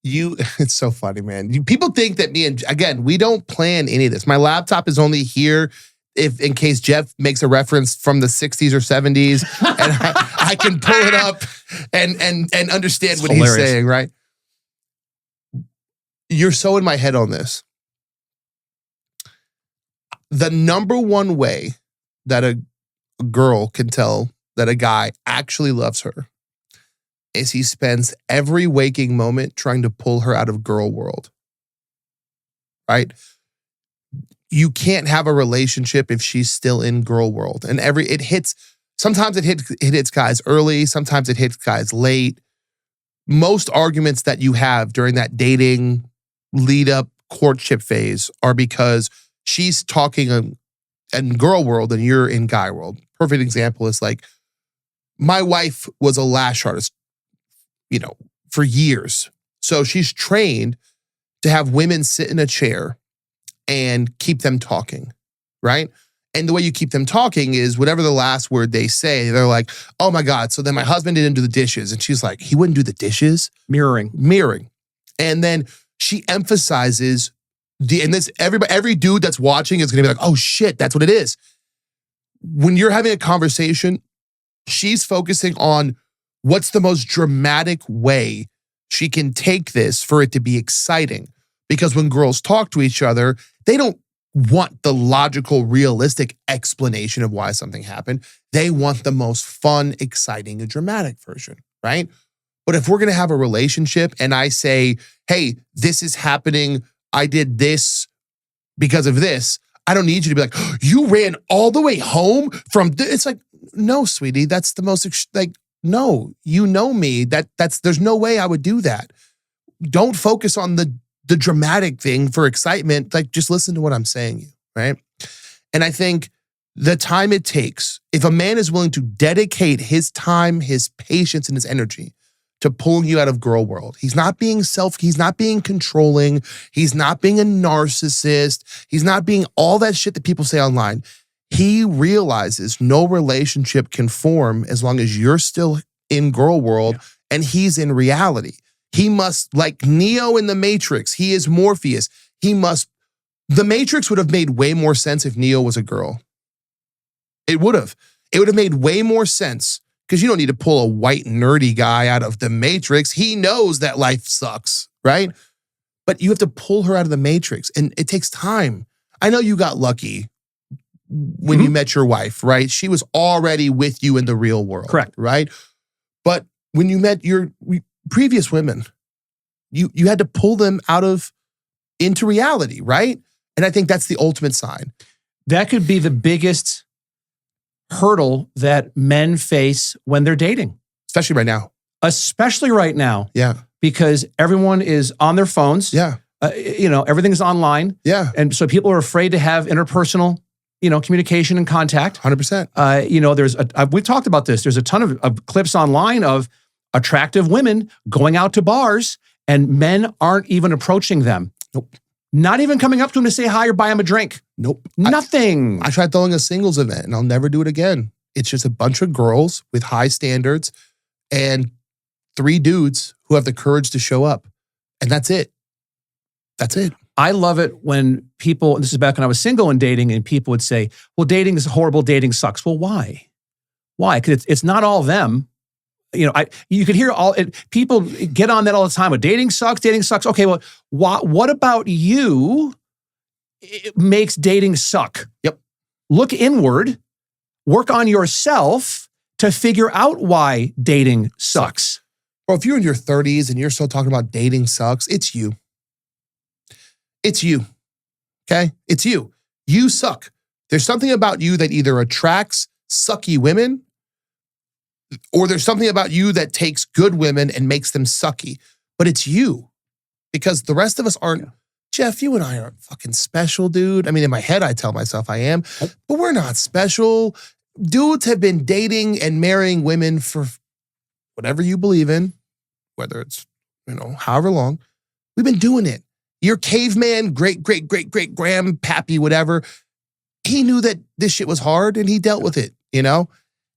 It's so funny, man. People think that again, we don't plan any of this. My laptop is only here in case Jeff makes a reference from the 60s or 70s, and I can pull it up and understand what he's saying, right? You're so in my head on this. The number one way that a girl can tell that a guy actually loves her is he spends every waking moment trying to pull her out of girl world. Right? You can't have a relationship if she's still in girl world. And sometimes it hits guys early, sometimes it hits guys late. Most arguments that you have during that dating lead up courtship phase are because she's talking in girl world and you're in guy world. Perfect example is like, my wife was a lash artist, for years. So she's trained to have women sit in a chair and keep them talking, right? And the way you keep them talking is whatever the last word they say, they're like, oh my God, so then my husband didn't do the dishes. And she's like, he wouldn't do the dishes? Mirroring. And then she emphasizes every dude that's watching is gonna be like, oh shit, that's what it is. When you're having a conversation, she's focusing on what's the most dramatic way she can take this for it to be exciting. Because when girls talk to each other, they don't want the logical, realistic explanation of why something happened. They want the most fun, exciting, and dramatic version, right? But if we're going to have a relationship and I say, hey, this is happening, I did this because of this, I don't need you to be like, oh, you ran all the way home from it's like, no, sweetie, that's the most, no, you know me, there's no way I would do that. Don't focus on the dramatic thing for excitement. Like, just listen to what I'm saying, right? And I think the time it takes, if a man is willing to dedicate his time, his patience, and his energy to pulling you out of girl world, he's not being controlling, he's not being a narcissist, he's not being all that shit that people say online. He realizes no relationship can form as long as you're still in girl world and he's in reality. He must, like Neo in the Matrix, he is Morpheus. The Matrix would have made way more sense if Neo was a girl. It would have made way more sense because you don't need to pull a white nerdy guy out of the Matrix. He knows that life sucks, right? But you have to pull her out of the Matrix and it takes time. I know you got lucky when you met your wife, right? She was already with you in the real world. Correct. Right? But when you met your previous women, you had to pull them into reality, right? And I think that's the ultimate sign. That could be the biggest hurdle that men face when they're dating. Especially right now. Yeah. Because everyone is on their phones. Yeah. Everything's online. Yeah. And so people are afraid to have interpersonal communication and contact. 100%. We've talked about this. There's a ton of clips online of attractive women going out to bars and men aren't even approaching them. Nope. Not even coming up to them to say hi or buy them a drink. Nope. Nothing. I tried throwing a singles event and I'll never do it again. It's just a bunch of girls with high standards and 3 dudes who have the courage to show up. And that's it. That's it. I love it when people, and this is back when I was single and dating, and people would say, well, dating is horrible, dating sucks. Well, why? Why? Because it's not all them. You could hear people get on that all the time. But dating sucks. Okay, well, what about you makes dating suck? Yep. Look inward, work on yourself to figure out why dating sucks. Bro, if you're in your 30s and you're still talking about dating sucks, it's you. It's you, okay? It's you. You suck. There's something about you that either attracts sucky women or there's something about you that takes good women and makes them sucky. But it's you because the rest of us aren't. Yeah. Jeff, you and I aren't fucking special, dude. I mean, in my head, I tell myself I am, but we're not special. Dudes have been dating and marrying women for whatever you believe in, whether it's, however long. We've been doing it. Your caveman, great grandpappy, whatever, he knew that this shit was hard and he dealt with it, And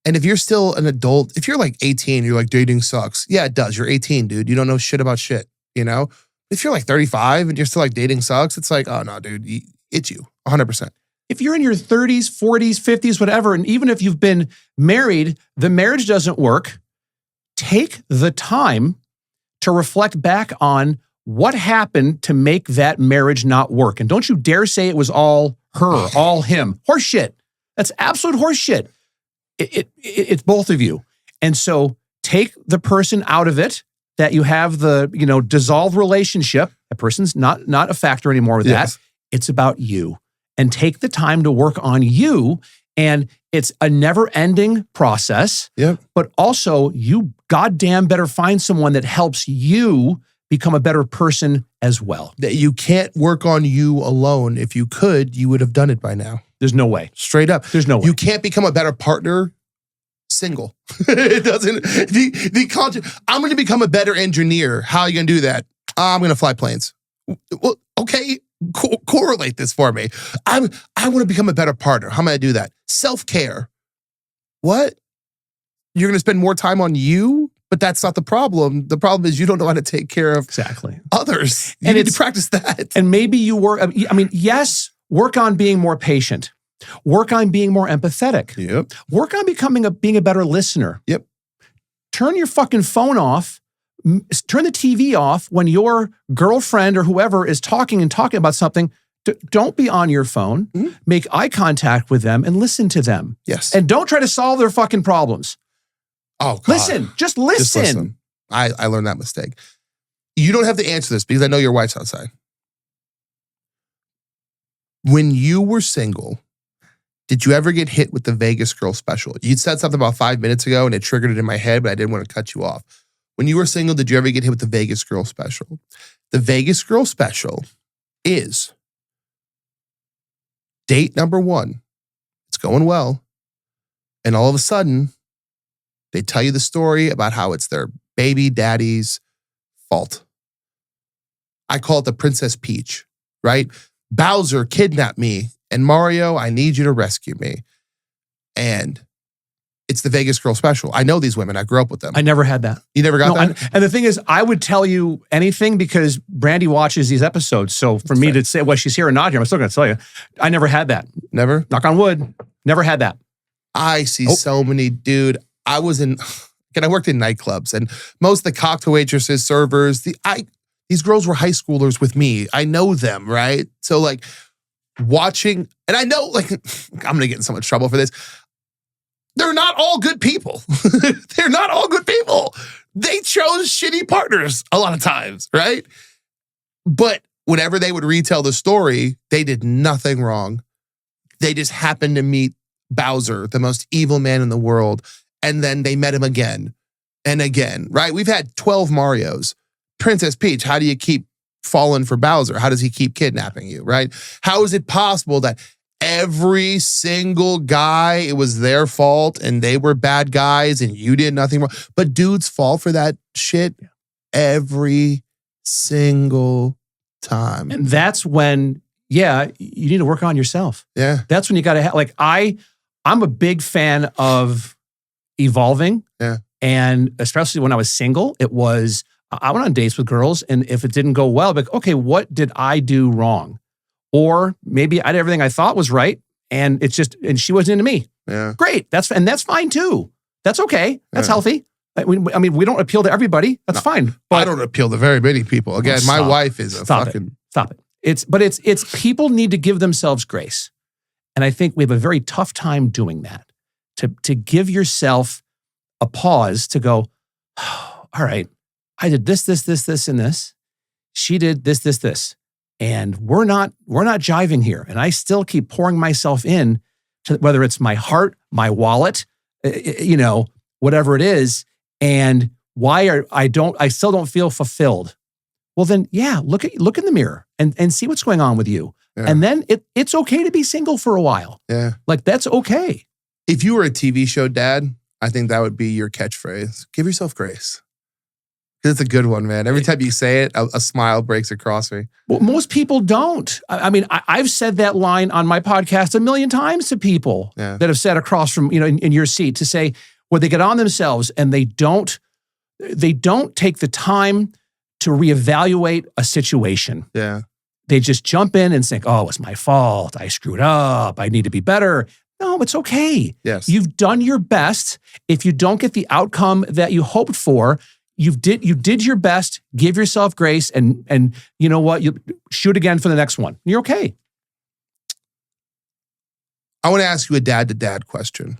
if you're still an adult, if you're like 18, you're like, dating sucks. Yeah, it does. You're 18, dude. You don't know shit about shit, If you're like 35 and you're still like, dating sucks, it's like, oh no, dude, it's you, 100%. If you're in your 30s, 40s, 50s, whatever, and even if you've been married, the marriage doesn't work, take the time to reflect back on what happened to make that marriage not work. And don't you dare say it was all her, all him. Horse shit. That's absolute horseshit. It's both of you. And so take the person out of it, that you have the, dissolved relationship. That person's not a factor anymore with that. It's about you. And take the time to work on you. And it's a never-ending process. Yep. But also, you goddamn better find someone that helps you become a better person as well. That you can't work on you alone. If you could, you would have done it by now. There's no way. Straight up. There's no way. You can't become a better partner single. It doesn't. I'm going to become a better engineer. How are you going to do that? I'm going to fly planes. Well, okay. Correlate this for me. I want to become a better partner. How am I going to do that? Self-care. What? You're going to spend more time on you? But that's not the problem. The problem is you don't know how to take care of others. You need to practice that. And maybe you work, yes, work on being more patient. Work on being more empathetic. Yep. Work on being a better listener. Yep. Turn your fucking phone off. Turn the TV off when your girlfriend or whoever is talking about something. Don't be on your phone. Mm-hmm. Make eye contact with them and listen to them. Yes. And don't try to solve their fucking problems. Oh, God. Listen. Just listen. I learned that mistake. You don't have to answer this because I know your wife's outside. When you were single, did you ever get hit with the Vegas Girl special? You said something about 5 minutes ago and it triggered it in my head, but I didn't want to cut you off. When you were single, did you ever get hit with the Vegas Girl special? The Vegas Girl special is date number 1. It's going well. And all of a sudden, they tell you the story about how it's their baby daddy's fault. I call it the Princess Peach, right? Bowser kidnapped me, and Mario, I need you to rescue me. And it's the Vegas Girl special. I know these women. I grew up with them. I never had that. You never got that? And the thing is, I would tell you anything because Brandy watches these episodes. So for me to say, well, she's here or not here, I'm still going to tell you. I never had that. Never? Knock on wood. Never had that. I see so many, dude. I worked in nightclubs, and most of the cocktail waitresses, servers, these girls were high schoolers with me. I know them, right? So like watching, and I know like, I'm going to get in so much trouble for this. They're not all good people. They're not all good people. They chose shitty partners a lot of times, right? But whenever they would retell the story, they did nothing wrong. They just happened to meet Bowser, the most evil man in the world. And then they met him again and again, right? We've had 12 Marios. Princess Peach, how do you keep falling for Bowser? How does he keep kidnapping you, right? How is it possible that every single guy, it was their fault and they were bad guys and you did nothing wrong? But dudes fall for that shit every single time. And that's when, you need to work on yourself. Yeah. That's when you got to I'm a big fan of evolving. Yeah. And especially when I was single, I went on dates with girls, and if it didn't go well, like, okay, what did I do wrong? Or maybe I did everything I thought was right, and she wasn't into me. Yeah. Great. That's fine too. That's okay. That's healthy. We don't appeal to everybody. That's fine. But I don't appeal to very many people. Again, my wife is Stop it. It's people need to give themselves grace. And I think we have a very tough time doing that. To give yourself a pause to go, oh, all right, I did this, and this. She did this. And we're not jiving here. And I still keep pouring myself in to whether it's my heart, my wallet, whatever it is. And I still don't feel fulfilled. Well, then, look in the mirror and see what's going on with you. Yeah. And then it's okay to be single for a while. Yeah. Like, that's okay. If you were a TV show dad, I think that would be your catchphrase. Give yourself grace. Because it's a good one, man. Every time you say it, a smile breaks across me. Well, most people don't. I've said that line on my podcast 1 million times to people that have sat across from, in your seat, to say, where they get on themselves and they don't take the time to reevaluate a situation. Yeah. They just jump in and think, oh, it's my fault. I screwed up. I need to be better. No, it's okay. Yes. You've done your best. If you don't get the outcome that you hoped for, you did your best. Give yourself grace, and you know what? You shoot again for the next one. You're okay. I want to ask you a dad-to-dad question.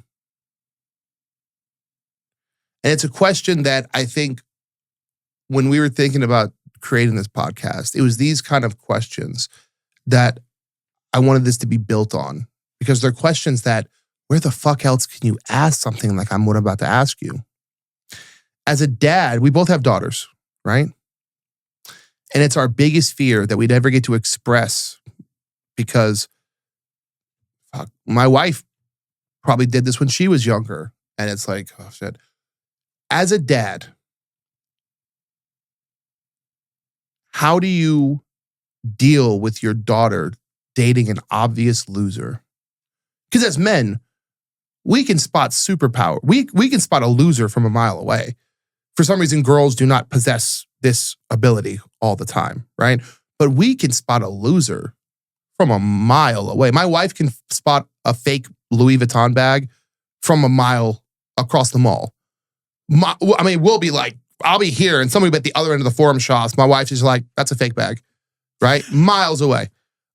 And it's a question that I think when we were thinking about creating this podcast, it was these kind of questions that I wanted this to be built on, because they're questions that where the fuck else can you ask something like what I'm about to ask you? As a dad, we both have daughters, right? And it's our biggest fear that we'd ever get to express, because my wife probably did this when she was younger. And it's like, oh shit. As a dad, how do you deal with your daughter dating an obvious loser? Because as men, we can spot superpower. We can spot a loser from a mile away. For some reason, girls do not possess this ability all the time, right? But we can spot a loser from a mile away. My wife can spot a fake Louis Vuitton bag from a mile across the mall. We'll be like, I'll be here and somebody at the other end of the Forum Shops, my wife is like, that's a fake bag, right? Miles away.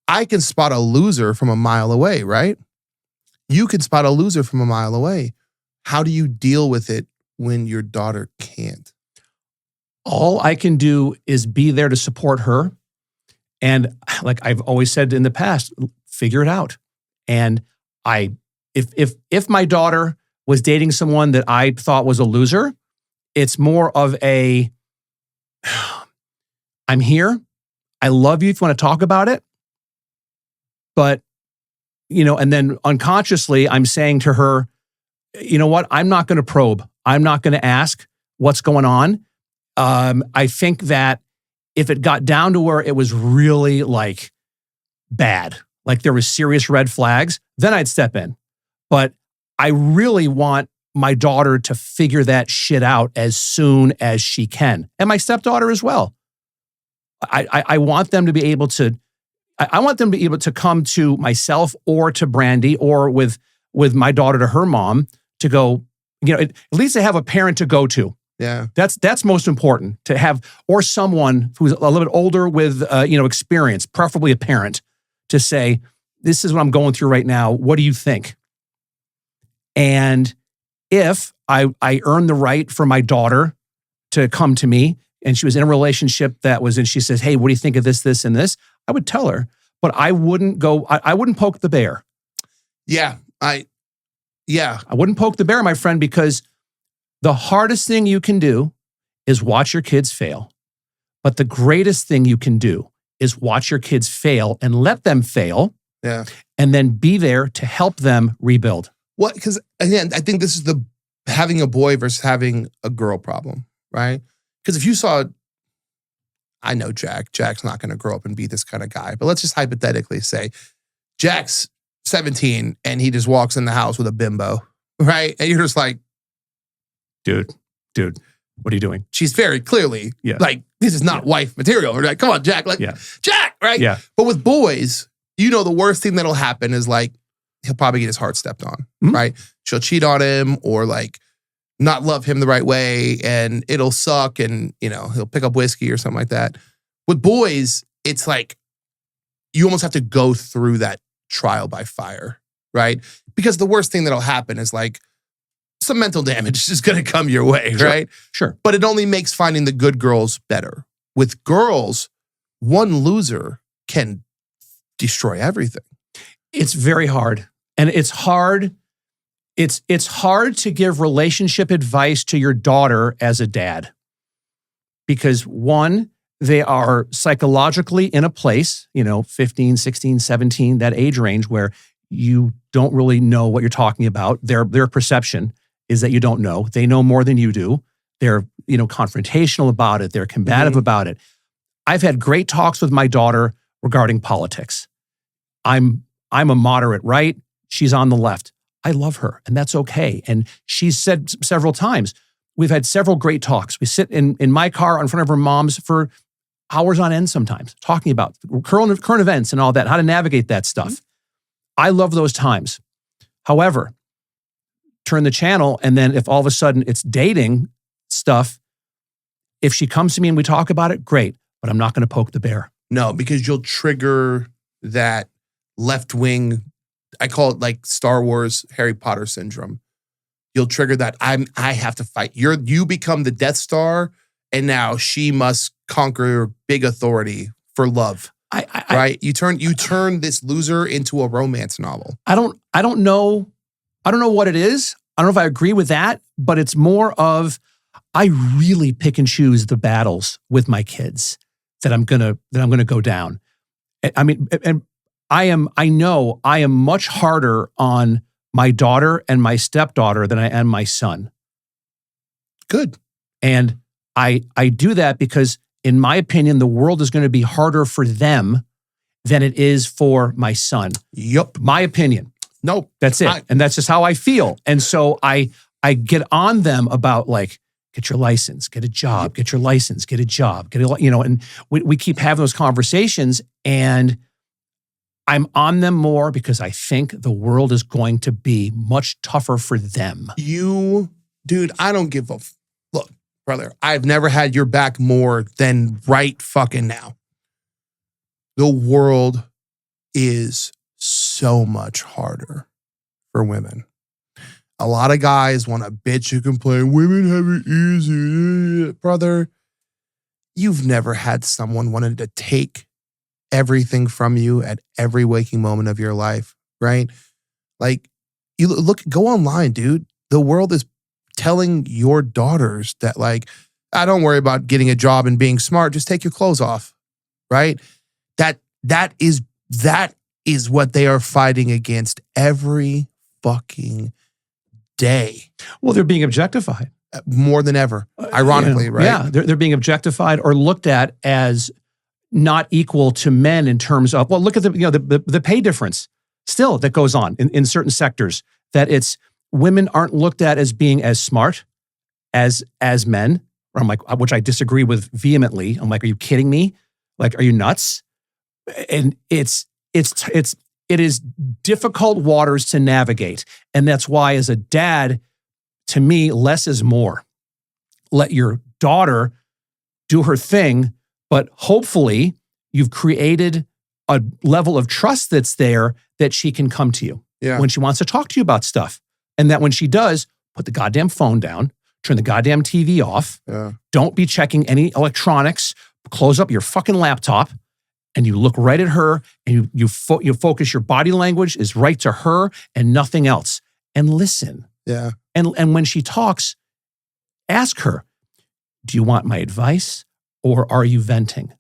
I can spot a loser from a mile away, right? You can spot a loser from a mile away. How do you deal with it when your daughter can't? All I can do is be there to support her. And like I've always said in the past, figure it out. And if my daughter was dating someone that I thought was a loser, it's more of a, I'm here. I love you if you want to talk about it. But, and then unconsciously, I'm saying to her, you know what? I'm not going to probe. I'm not going to ask what's going on. I think that if it got down to where it was really like bad, like there was serious red flags, then I'd step in. But I really want my daughter to figure that shit out as soon as she can. And my stepdaughter as well. I want them to be able to, I want them to be able to come to myself or to Brandy or with my daughter to her mom to go, at least they have a parent to go to. Yeah. That's most important, to have, or someone who's a little bit older with, experience, preferably a parent, to say, this is what I'm going through right now. What do you think? And if I earned the right for my daughter to come to me and she was in a relationship and she says, hey, what do you think of this, this, and this? I would tell her, but I wouldn't go, I wouldn't poke the bear. Yeah. I wouldn't poke the bear, my friend, because the hardest thing you can do is watch your kids fail. But the greatest thing you can do is watch your kids fail and let them fail. Yeah. And then be there to help them rebuild. Well, because again, I think this is the having a boy versus having a girl problem, right? Because if you saw, I know Jack's not going to grow up and be this kind of guy, but let's just hypothetically say Jack's 17 and he just walks in the house with a bimbo, right? And you're just like, dude, what are you doing? She's very clearly like, this is not wife material. We're like, come on, Jack, Jack, right? Yeah. But with boys, the worst thing that'll happen is like, he'll probably get his heart stepped on, right? She'll cheat on him or like not love him the right way and it'll suck and, he'll pick up whiskey or something like that. With boys, it's like you almost have to go through that trial by fire, right? Because the worst thing that'll happen is like some mental damage is going to come your way, right? Sure. But it only makes finding the good girls better. With girls, one loser can destroy everything. It's very hard. And it's hard. It's hard to give relationship advice to your daughter as a dad. Because one, they are psychologically in a place, 15, 16, 17, that age range where you don't really know what you're talking about. Their perception is that you don't know. They know more than you do. They're, confrontational about it. They're combative about it. I've had great talks with my daughter regarding politics. I'm a moderate right. She's on the left. I love her, and that's okay. And she's said several times, we've had several great talks. We sit in my car in front of her mom's for hours on end sometimes, talking about current events and all that, how to navigate that stuff. I love those times. However, turn the channel, and then if all of a sudden it's dating stuff, if she comes to me and we talk about it, great, but I'm not going to poke the bear. No, because you'll trigger that left-wing I call it like Star Wars Harry Potter syndrome. You'll trigger that I have to fight. You become the Death Star, and now she must conquer big authority for love. Right? You turn this loser into a romance novel. I don't know what it is. I don't know if I agree with that, but it's more of I really pick and choose the battles with my kids that I'm gonna go down. I mean, and I know I am much harder on my daughter and my stepdaughter than I am my son. Good. And I do that because, in my opinion, the world is going to be harder for them than it is for my son. Yup. My opinion. Nope. That's it. And that's just how I feel. And so I get on them about like, get your license, get a job, get your license, get a job, and we keep having those conversations, and I'm on them more because I think the world is going to be much tougher for them. Dude, I don't give a look, brother. I've never had your back more than right fucking now. The world is so much harder for women. A lot of guys want to bitch and complain, women have it easy. Brother, you've never had someone wanted to take everything from you at every waking moment of your life, right? Like, you go online, dude. The world is telling your daughters that, like, don't worry about getting a job and being smart. Just take your clothes off, right? That is what they are fighting against every fucking day. Well, they're being objectified. More than ever, ironically, right? Yeah, they're being objectified or looked at as not equal to men in terms of, well, look at the pay difference still that goes on in certain sectors, that it's women aren't looked at as being as smart as men. Or I'm like, which I disagree with vehemently. I'm like, are you kidding me? Like, are you nuts? And it is difficult waters to navigate. And that's why, as a dad, to me, less is more. Let your daughter do her thing, but hopefully you've created a level of trust that's there that she can come to you when she wants to talk to you about stuff. And that when she does, put the goddamn phone down, turn the goddamn TV off. Yeah. Don't be checking any electronics. Close up your fucking laptop. And you look right at her, and you focus. Your body language is right to her and nothing else. And listen. Yeah. And when she talks, ask her, do you want my advice or are you venting?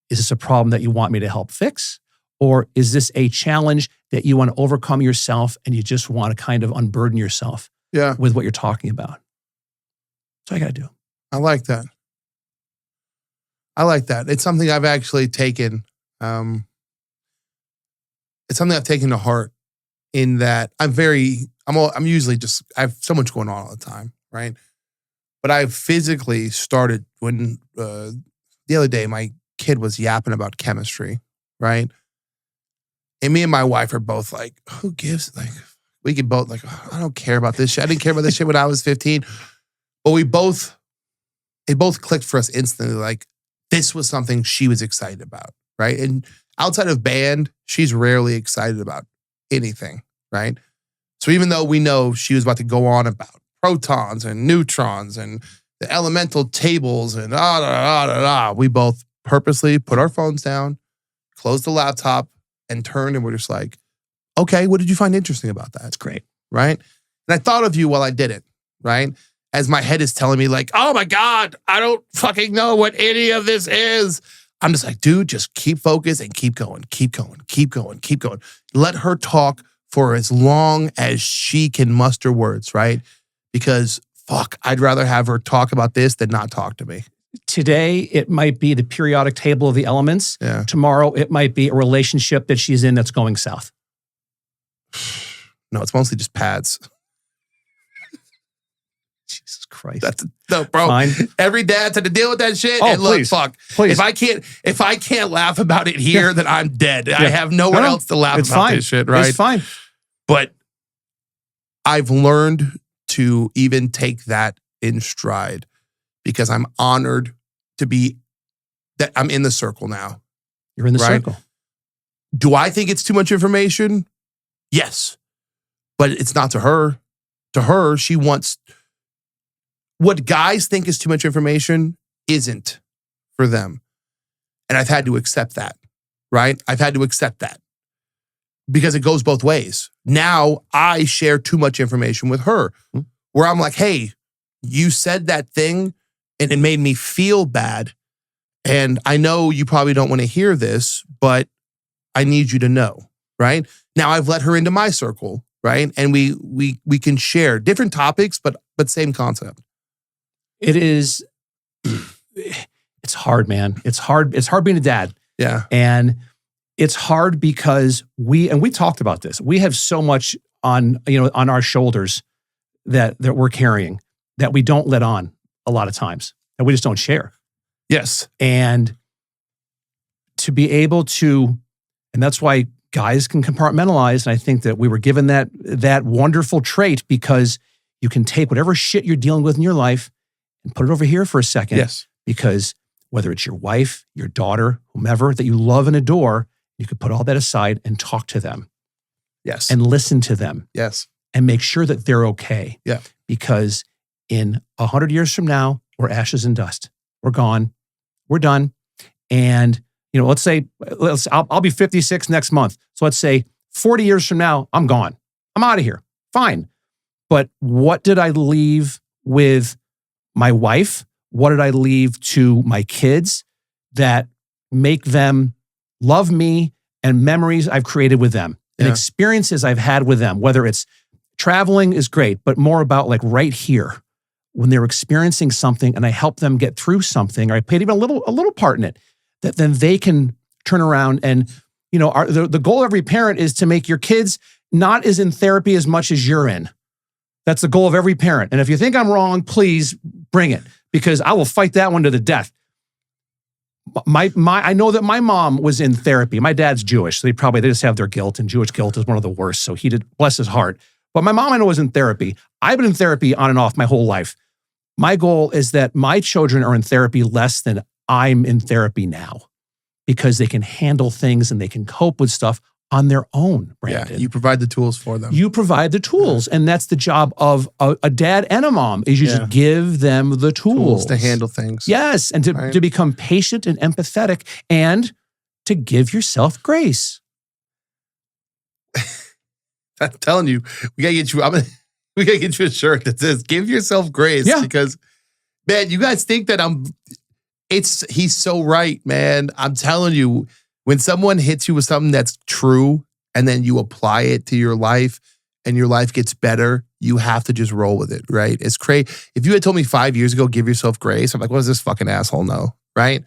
Is this a problem that you want me to help fix? Or is this a challenge that you want to overcome yourself and you just want to kind of unburden yourself with what you're talking about? That's all I got to do. I like that. It's something I've actually taken. It's something I've taken to heart, in that I'm usually just, I have so much going on all the time, right? But I've physically started when the other day my kid was yapping about chemistry, right? And me and my wife are both like, who gives? Like, we could both like, oh, I don't care about this shit. I didn't care about this shit when I was 15. But it both clicked for us instantly. Like, this was something she was excited about, right? And outside of band, she's rarely excited about anything, right? So even though we know she was about to go on about protons and neutrons and the elemental tables and we both purposely put our phones down, closed the laptop, and turned, and we're just like, okay, what did you find interesting about that? That's great. Right? And I thought of you while I did it, right? As my head is telling me like, oh my God, I don't fucking know what any of this is. I'm just like, dude, just keep focused and keep going. Let her talk for as long as she can muster words, right? Because fuck, I'd rather have her talk about this than not talk to me. Today, it might be the periodic table of the elements. Yeah. Tomorrow, it might be a relationship that she's in that's going south. No, it's mostly just pads. Jesus Christ. No, bro. Fine. Every dad's had to deal with that shit. Oh, and look, please. fuck. Please. If I can't laugh about it here, then I'm dead. I have nowhere else to laugh about this shit, right? It's fine. But I've learned to even take that in stride, because I'm honored to be that I'm in the circle now. You're in the circle. Do I think it's too much information? Yes. But it's not to her. To her, she wants what guys think is too much information isn't for them. And I've had to accept that, right? I've had to accept that because it goes both ways. Now I share too much information with her where I'm like, hey, you said that thing and it made me feel bad. And I know you probably don't want to hear this, but I need you to know, right? Now I've let her into my circle, right? And we can share different topics, but same concept. It is, it's hard, man. It's hard being a dad. Yeah. And it's hard because we talked about this. We have so much on our shoulders that we're carrying that we don't let on a lot of times, that we just don't share. Yes. And to be able to, and that's why guys can compartmentalize. And I think that we were given that wonderful trait because you can take whatever shit you're dealing with in your life and put it over here for a second. Yes. Because whether it's your wife, your daughter, whomever that you love and adore, you could put all that aside and talk to them. Yes. And listen to them. Yes. And make sure that they're okay. Yeah. Because in 100 years from now, we're ashes and dust. We're gone. We're done. And, let's say, I'll be 56 next month. So let's say 40 years from now, I'm gone. I'm out of here. Fine. But what did I leave with my wife? What did I leave to my kids that make them love me and memories I've created with them and experiences I've had with them, whether it's traveling is great, but more about like right here when they're experiencing something and I help them get through something, or I played even a little part in it, that then they can turn around and, the goal of every parent is to make your kids not as in therapy as much as you're in. That's the goal of every parent. And if you think I'm wrong, please bring it because I will fight that one to the death. I know that my mom was in therapy. My dad's Jewish, so they just have their guilt, and Jewish guilt is one of the worst. So he did, bless his heart. But my mom, I know, was in therapy. I've been in therapy on and off my whole life. My goal is that my children are in therapy less than I'm in therapy now because they can handle things and they can cope with stuff on their own, Brandon. Yeah, you provide the tools for them. You provide the tools. And that's the job of a dad and a mom is you just give them the tools to handle things. Yes. And to become patient and empathetic and to give yourself grace. I'm telling you, we gotta get you a shirt that says "Give yourself grace." Yeah. Because, man, you guys think that he's so right, man. I'm telling you, when someone hits you with something that's true and then you apply it to your life and your life gets better, you have to just roll with it, right? It's crazy. If you had told me 5 years ago, give yourself grace, I'm like, what does this fucking asshole know, right?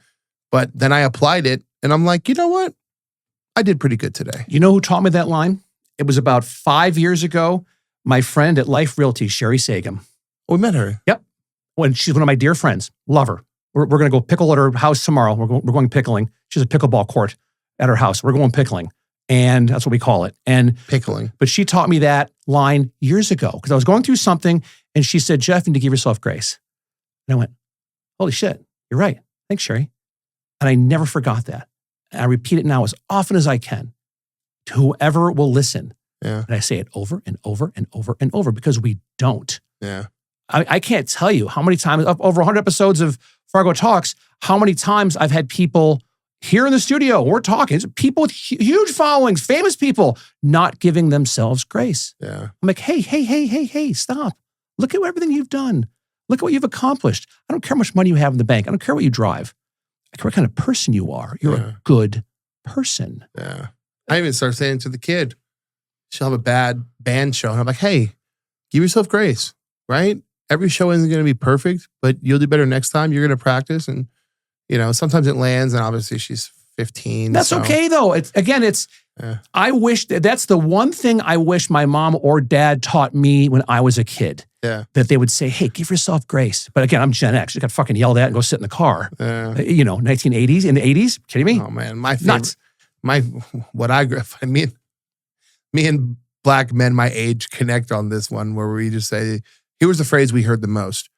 But then I applied it and I'm like, you know what? I did pretty good today. You know who taught me that line? It was about 5 years ago. My friend at Life Realty, Sherry Sagum. Oh, we met her. Yep. When she's one of my dear friends. Love her. We're going to go pickle at her house tomorrow. We're going pickling. She has a pickleball court at her house. We're going pickling. And that's what we call it. And pickling. But she taught me that line years ago because I was going through something and she said, Jeff, you need to give yourself grace. And I went, holy shit, you're right. Thanks, Sherry. And I never forgot that. And I repeat it now as often as I can to whoever will listen. Yeah. And I say it over and over and over and over because we don't. Yeah. I can't tell you how many times, over 100 episodes of Fargo Talks, how many times I've had people here in the studio, we're talking, people with huge followings, famous people, not giving themselves grace. Yeah. I'm like, hey, stop. Look at everything you've done. Look at what you've accomplished. I don't care how much money you have in the bank. I don't care what you drive. I care what kind of person you are. You're a good person. Yeah. I even start saying to the kid, she'll have a bad band show. And I'm like, hey, give yourself grace, right? Every show isn't going to be perfect, but you'll do better next time. You're going to practice. And, sometimes it lands. And obviously she's 15. That's okay, though. I wish that's the one thing I wish my mom or dad taught me when I was a kid. Yeah. That they would say, hey, give yourself grace. But again, I'm Gen X. I got fucking yelled at and go sit in the car. 1980s, in the 80s. Kidding me? Oh, man. My favorite. Me and black men my age connect on this one where we just say, here was the phrase we heard the most.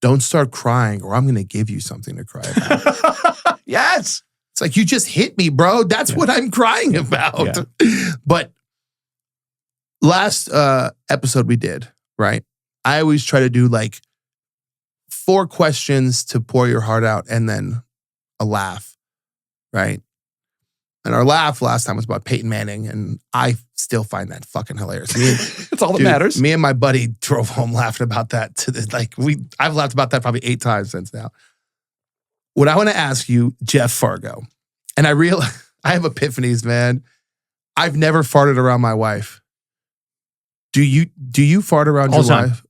Don't start crying or I'm going to give you something to cry about. Yes. It's like, you just hit me, bro. That's what I'm crying about. Yeah. But last episode we did, right? I always try to do like 4 questions to pour your heart out and then a laugh, right? And our laugh last time was about Peyton Manning, and I still find that fucking hilarious. It's all that matters. Me and my buddy drove home laughing about that. I've laughed about that probably 8 times since now. What I want to ask you, Jeff Fargo, and I have epiphanies, man. I've never farted around my wife. Do you fart around your wife?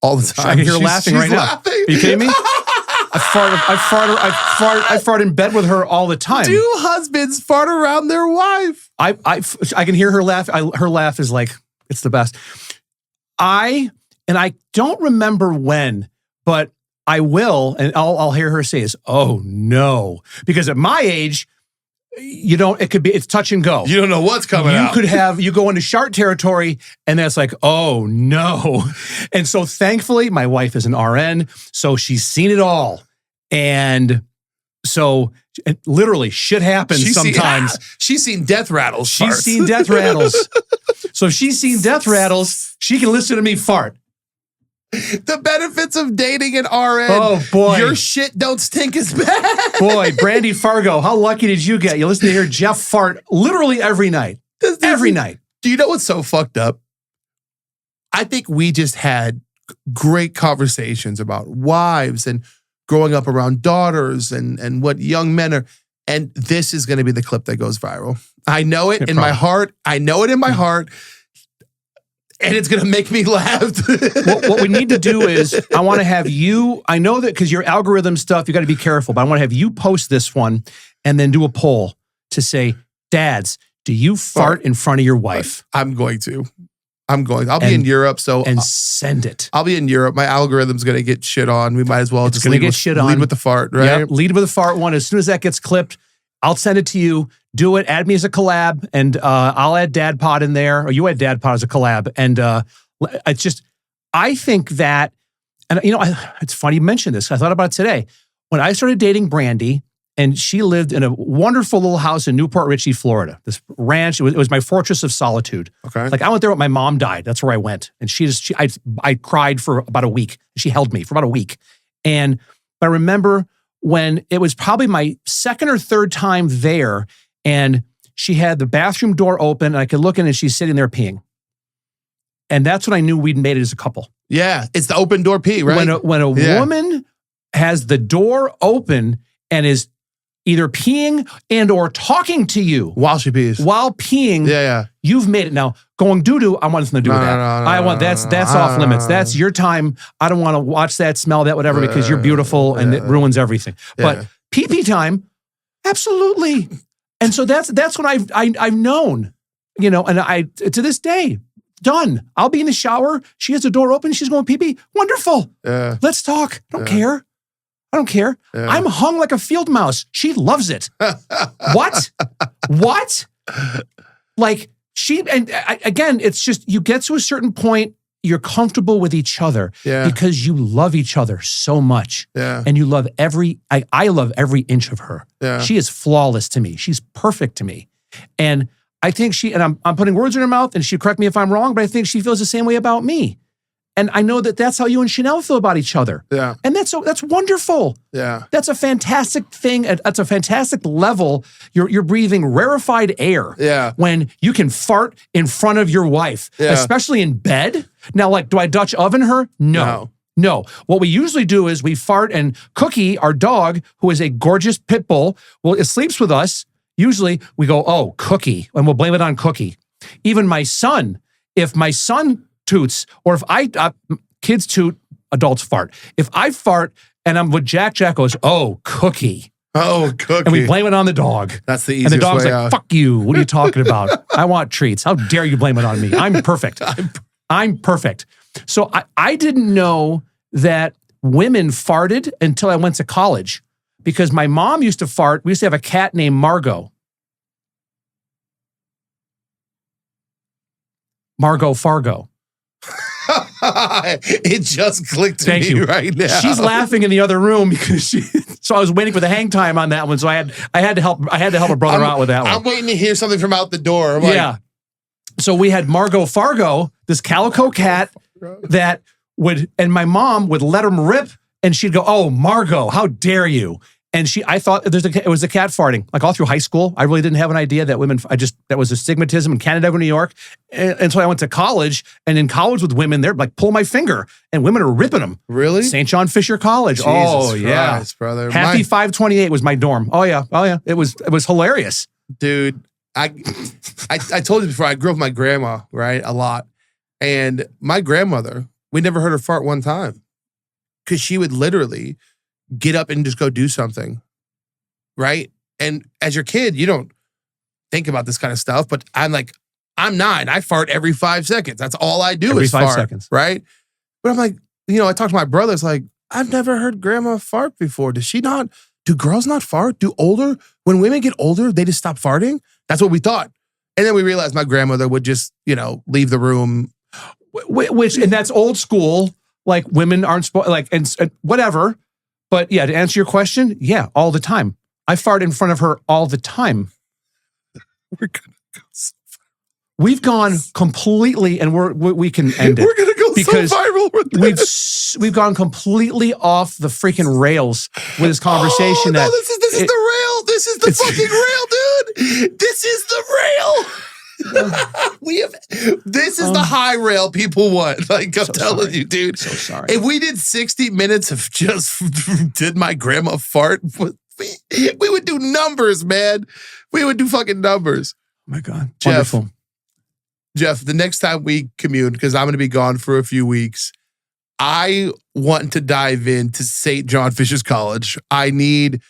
All the time. I can hear her laughing right now. Are you kidding me? I fart in bed with her all the time. Do husbands fart around their wife? I can hear her laugh. Her laugh is like, it's the best. I don't remember when, but I will, and I'll hear her say is, "Oh no," because at my age, it's touch and go. You don't know what's coming out. You go into shark territory, and that's like, oh no. And so thankfully, my wife is an RN, so she's seen it all. And so literally shit happens sometimes. She's seen death rattles. She's seen death rattles. So if she's seen death rattles, she can listen to me fart. The benefits of dating an RN. Oh, boy. Your shit don't stink as bad. Boy, Brandy Fargo, how lucky did you get? You listen to hear Jeff fart literally every night. Every night. Do you know what's so fucked up? I think we just had great conversations about wives and growing up around daughters and what young men are. And this is going to be the clip that goes viral. I know it in my heart. I know it in my heart. And it's going to make me laugh. What we need to do is, I want to have you, I know that because your algorithm stuff, you got to be careful, but I want to have you post this one and then do a poll to say, dads, do you fart in front of your wife? I'm going to. I'll be in Europe, so and send it. I'll be in Europe. My algorithm's going to get shit on. We might as well just lead with the fart, right? Yep, lead with the fart one. As soon as that gets clipped, I'll send it to you. Do it. Add me as a collab, and I'll add Dad Pod in there, or you add Dad Pod as a collab. And it's just, I think that, and it's funny you mentioned this. I thought about it today. When I started dating Brandy, and she lived in a wonderful little house in Newport Richey, Florida. This ranch, it was my fortress of solitude. Okay. Like I went there when my mom died. That's where I went. And I cried for about a week. She held me for about a week. And I remember when it was probably my second or third time there, and she had the bathroom door open, and I could look in and she's sitting there peeing. And that's when I knew we'd made it as a couple. Yeah, it's the open door pee, right? When a woman has the door open and is either peeing and or talking to you while she pees. While peeing, you've made it. Now, going doo-doo, I want nothing to do with that. That's off limits. That's your time. I don't want to watch that, smell that, whatever, because you're beautiful and it ruins everything. But pee-pee time, absolutely. And so that's what I've known, and I, to this day, done. I'll be in the shower. She has the door open. She's going pee-pee. Wonderful. Let's talk. I don't care. Yeah. I'm hung like a field mouse. She loves it. What? Like again, it's just, you get to a certain point, you're comfortable with each other because you love each other so much. Yeah. And you love I love every inch of her. Yeah. She is flawless to me. She's perfect to me. And I think I'm putting words in her mouth, and she'll correct me if I'm wrong, but I think she feels the same way about me. And I know that that's how you and Chanel feel about each other. Yeah. And that's wonderful. Yeah. That's a fantastic thing. That's a fantastic level. You're breathing rarefied air. Yeah. When you can fart in front of your wife, especially in bed. Now, like, do I Dutch oven her? No. What we usually do is we fart, and Cookie, our dog, who is a gorgeous pit bull, it sleeps with us. Usually we go, oh, Cookie, and we'll blame it on Cookie. Even my son, if my son toots, or if kids toot, adults fart. If I fart and I'm with Jack goes, oh, Cookie. Oh, Cookie. And we blame it on the dog. That's the easiest way. And the dog's like, out. Fuck you. What are you talking about? I want treats. How dare you blame it on me? I'm perfect. I'm perfect. So I didn't know that women farted until I went to college, because my mom used to fart. We used to have a cat named Margot. Margot Fargo. It just clicked to Thank me you. right now. She's laughing in the other room because so I was waiting for the hang time on that one. So I had to help a brother out with that one. I'm waiting to hear something from out the door. I'm like, yeah. So we had Margot Fargo, this calico cat that and my mom would let him rip, and she'd go, "Oh, Margot, how dare you?" And I thought it was a cat farting. Like all through high school, I really didn't have an idea that that was a stigmatism in Canada, New York. Until I went to college, and in college with women, they're like, pull my finger, and women are ripping them. Really? St. John Fisher College. Jesus Christ, brother. Happy 528 was my dorm. Oh yeah. It was hilarious. Dude, I told you before, I grew up with my grandma, right? A lot. And my grandmother, we never heard her fart one time. Because she would literally get up and just go do something, right? And as your kid, you don't think about this kind of stuff, but I'm 9. I fart every 5 seconds. That's all I do is fart, 5 seconds. right? But I'm like, I talk to my brothers like, I've never heard grandma fart before. Does she not? Do girls not fart? When women get older, they just stop farting? That's what we thought. And then we realized my grandmother would just, leave the room. And that's old school. Like women aren't and whatever. But yeah, to answer your question, yeah, all the time. I fart in front of her all the time. We're gonna go so viral. We've gone completely, and we can end it. We're gonna go because so viral with this. We've gone completely off the freaking rails with this conversation. No, this is the rail. This is the fucking rail, dude. This is the rail. This is the high rail people want. Like I'm telling you, dude. So sorry. If we did 60 minutes of just did my grandma fart, we would do numbers, man. We would do fucking numbers. Oh my God. Wonderful. Jeff, the next time we commune, because I'm going to be gone for a few weeks, I want to dive into St. John Fisher's College. I need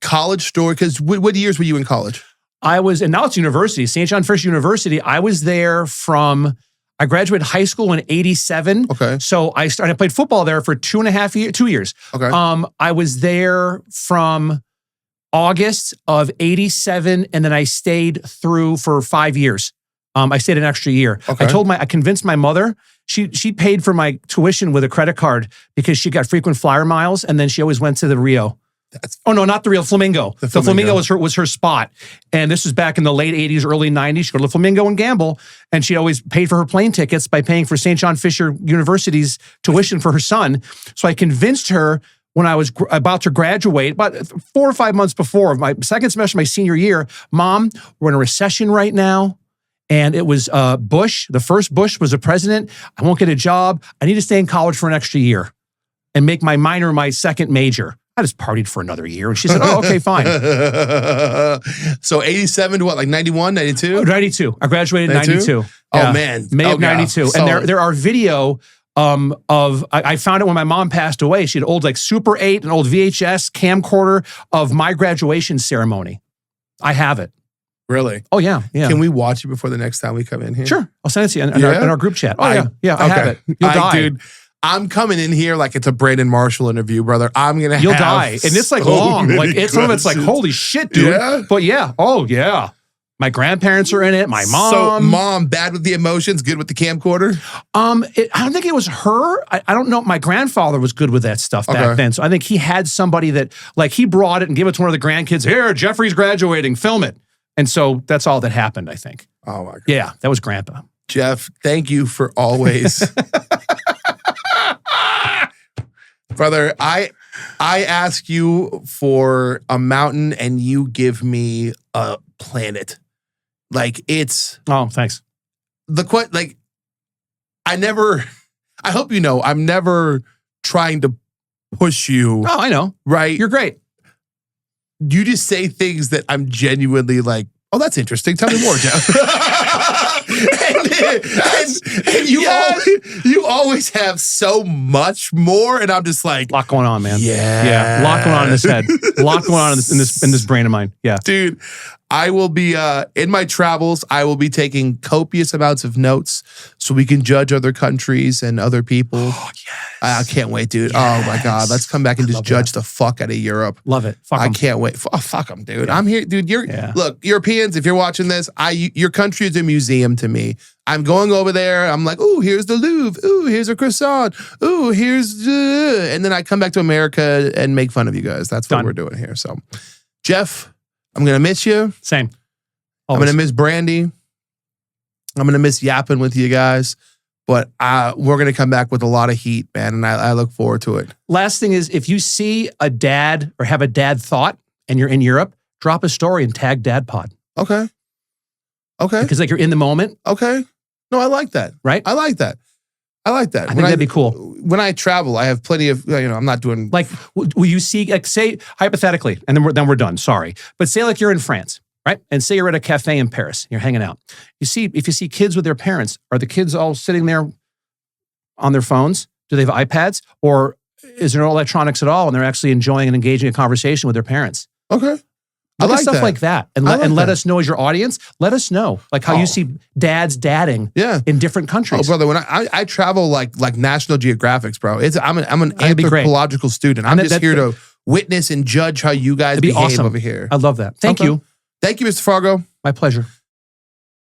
college story, because what years were you in college? And now it's university, St. John Fisher University. I was there I graduated high school in 87. Okay. So I played football there for 2 years. Okay. I was there from August of 87, and then I stayed through for 5 years. I stayed an extra year. Okay. I convinced my mother. She paid for my tuition with a credit card because she got frequent flyer miles, and then she always went to the Rio. No, not the Rio, Flamingo. The Flamingo was her spot. And this was back in the late 80s, early 90s. She'd go to the Flamingo and gamble. And she always paid for her plane tickets by paying for St. John Fisher University's tuition for her son. So I convinced her when I was about to graduate, about 4 or 5 months before my second semester, my senior year, Mom, we're in a recession right now. And it was Bush. The first Bush was a president. I won't get a job. I need to stay in college for an extra year and make my minor my second major. I just partied for another year. And she said, oh, okay, fine. So 87 to what, like 91, 92? 92. I graduated in 92. Oh, man. May of 92. Yeah. And there are video I found it when my mom passed away. She had old like Super 8, an old VHS camcorder of my graduation ceremony. I have it. Really? Oh, yeah. Can we watch it before the next time we come in here? Sure. I'll send it to you in our group chat. Oh, yeah. I have it. You'll die. Dude, I'm coming in here like it's a Brandon Marshall interview, brother. You'll die. And it's like long. Like some of it's like, holy shit, dude. Yeah? But yeah. Oh, yeah. My grandparents are in it. My mom. So mom, bad with the emotions, good with the camcorder? I don't think it was her. I don't know. My grandfather was good with that stuff back then. So I think he had somebody that, like, he brought it and gave it to one of the grandkids. Here, Jeffrey's graduating. Film it. And so that's all that happened, I think. Oh, my God. Yeah, that was Grandpa. Jeff, thank you for always. Brother, I ask you for a mountain and you give me a planet. Like it's... Oh, thanks. I hope you know, I'm never trying to push you. Oh, I know. Right? You're great. You just say things that I'm genuinely like, oh, that's interesting. Tell me more, Jeff. and you always have so much more, and I'm just like, a lot going on, man. Yeah, a lot going on in this head. A lot going on in this brain of mine. Yeah, dude. I will be in my travels. I will be taking copious amounts of notes so we can judge other countries and other people. Oh, yes. I can't wait, dude. Yes. Oh my God. Let's come back and just judge the fuck out of Europe. Love it. Fuck I 'em. can't wait. Fuck them, dude. I'm here, dude. Look, Europeans, if you're watching this, your country is a museum to me. I'm going over there. I'm like, ooh, here's the Louvre. Ooh, here's a croissant. Ooh, here's, and then I come back to America and make fun of you guys. That's what we're doing here. So, Jeff, I'm going to miss you. Same. I'm going to miss Brandy. I'm going to miss yapping with you guys. But we're going to come back with a lot of heat, man. And I look forward to it. Last thing is, if you see a dad or have a dad thought and you're in Europe, drop a story and tag Dad Pod. Okay. Because like you're in the moment. Okay. No, I like that. Right? I like that. I think that'd be cool. When I travel, I have plenty of, I'm not doing. Like, will you see, like, say, hypothetically, and then we're done, sorry. But say like you're in France, right? And say you're at a cafe in Paris, you're hanging out. If you see kids with their parents, are the kids all sitting there on their phones? Do they have iPads? Or is there no electronics at all and they're actually enjoying and engaging a conversation with their parents? Okay. Look at stuff like that. And let us know as your audience. Let us know like how you see dads dadding in different countries. Oh, brother, when I travel like National Geographics, bro. I'm an anthropological student. I'm just here to witness and judge how you guys behave over here. I love that. Thank you. Thank you, Mr. Fargo. My pleasure.